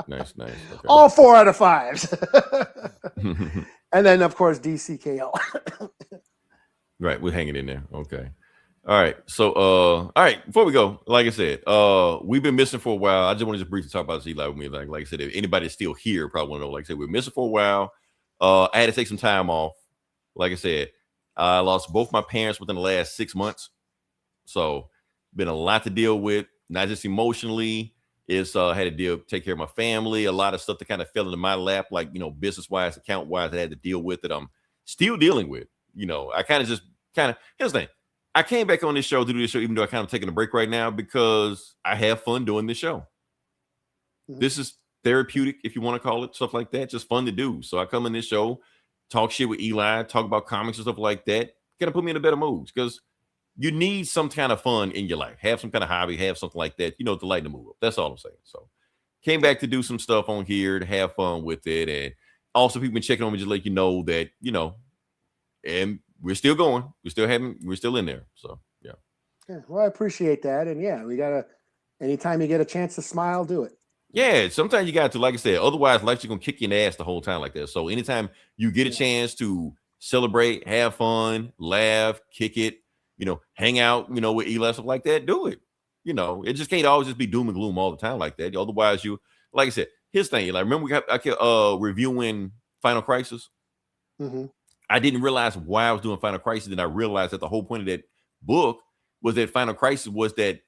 Speaker 1: Nice. Okay.
Speaker 2: All 4 out of 5s. And then of course DCKL.
Speaker 1: Right, we're hanging in there. Okay. All right. So all right, before we go, like I said, we've been missing for a while. I just want to briefly talk about Eli with me. Like I said, if anybody's still here, probably want to know. Like I said, we're missing for a while. I had to take some time off. Like I said, I lost both my parents within the last 6 months. So been a lot to deal with, not just emotionally. It's had to take care of my family, a lot of stuff that kind of fell into my lap, like, business wise, account wise, I had to deal with that I'm still dealing with. I here's the thing. I came back on this show to do this show, even though I kind of taking a break right now, because I have fun doing this show. Mm-hmm. This is therapeutic, if you want to call it, stuff like that. Just fun to do. So I come in this show, talk shit with Eli, talk about comics and stuff like that. Kind of put me in a better mood, because you need some kind of fun in your life. Have some kind of hobby, have something like that, to lighten the mood up. That's all I'm saying. So came back to do some stuff on here to have fun with it. And also people been checking on me, just let you know that, and we're still going. We're still in there. So yeah.
Speaker 2: Well, I appreciate that. And yeah, we gotta, anytime you get a chance to smile, do it.
Speaker 1: Yeah, sometimes you got to, like I said, otherwise life's gonna kick you in the ass the whole time like that. So anytime you get a chance to celebrate, have fun, laugh, kick it, hang out, with Eli, stuff like that, do it. It just can't always just be doom and gloom all the time like that. Otherwise, like I said, his thing, remember I kept reviewing Final Crisis?
Speaker 2: Mm-hmm.
Speaker 1: I didn't realize why I was doing Final Crisis. Then I realized that the whole point of that book was that Final Crisis was that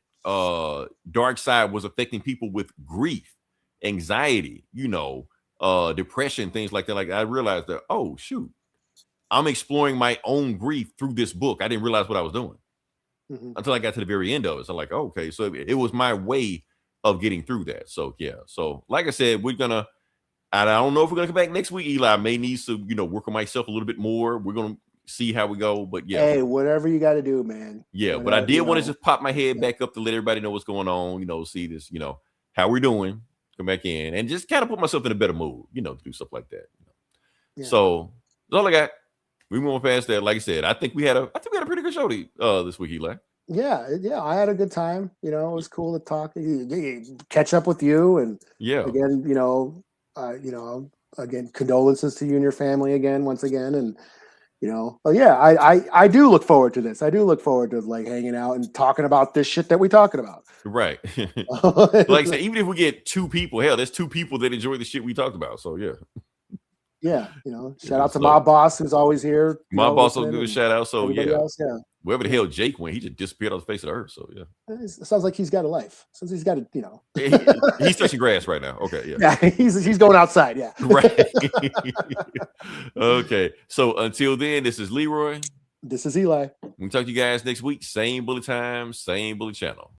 Speaker 1: Dark Side was affecting people with grief. anxiety, depression, things like that. Like I realized that, oh shoot, I'm exploring my own grief through this book. I didn't realize what I was doing until I got to the very end of it. So I'm like, okay, so it was my way of getting through that. So yeah. So like I said, I don't know if we're gonna come back next week. Eli may need to, work on myself a little bit more. We're gonna see how we go. But yeah.
Speaker 2: Hey, whatever you got to do, man.
Speaker 1: Yeah, but I did want to just pop my head back up to let everybody know what's going on. See this, how we're doing. Come back in and just kind of put myself in a better mood, to do stuff like that.
Speaker 2: Yeah.
Speaker 1: So that's all I got. We moving past that. Like I said, I think we had a pretty good show this week, Eli.
Speaker 2: Yeah, I had a good time. It was cool to talk, catch up with you, and again, again, condolences to you and your family again, once again, and I do look forward to this. I do look forward to like hanging out and talking about this shit that we're talking about.
Speaker 1: Right. Like I said, even if we get 2 people, hell, there's 2 people that enjoy the shit we talked about. So yeah.
Speaker 2: Yeah, shout out to my boss who's always here.
Speaker 1: My boss will give a shout out. So yeah.
Speaker 2: Else,
Speaker 1: wherever the hell Jake went, he just disappeared off the face of the earth. So yeah.
Speaker 2: It sounds like he's got a life. Since he's got
Speaker 1: he's touching grass right now. Okay, yeah.
Speaker 2: Yeah, he's going outside, yeah.
Speaker 1: Right. Okay. So until then, this is Leroy.
Speaker 2: This is Eli.
Speaker 1: We'll talk to you guys next week. Same bullet time, same bullet channel.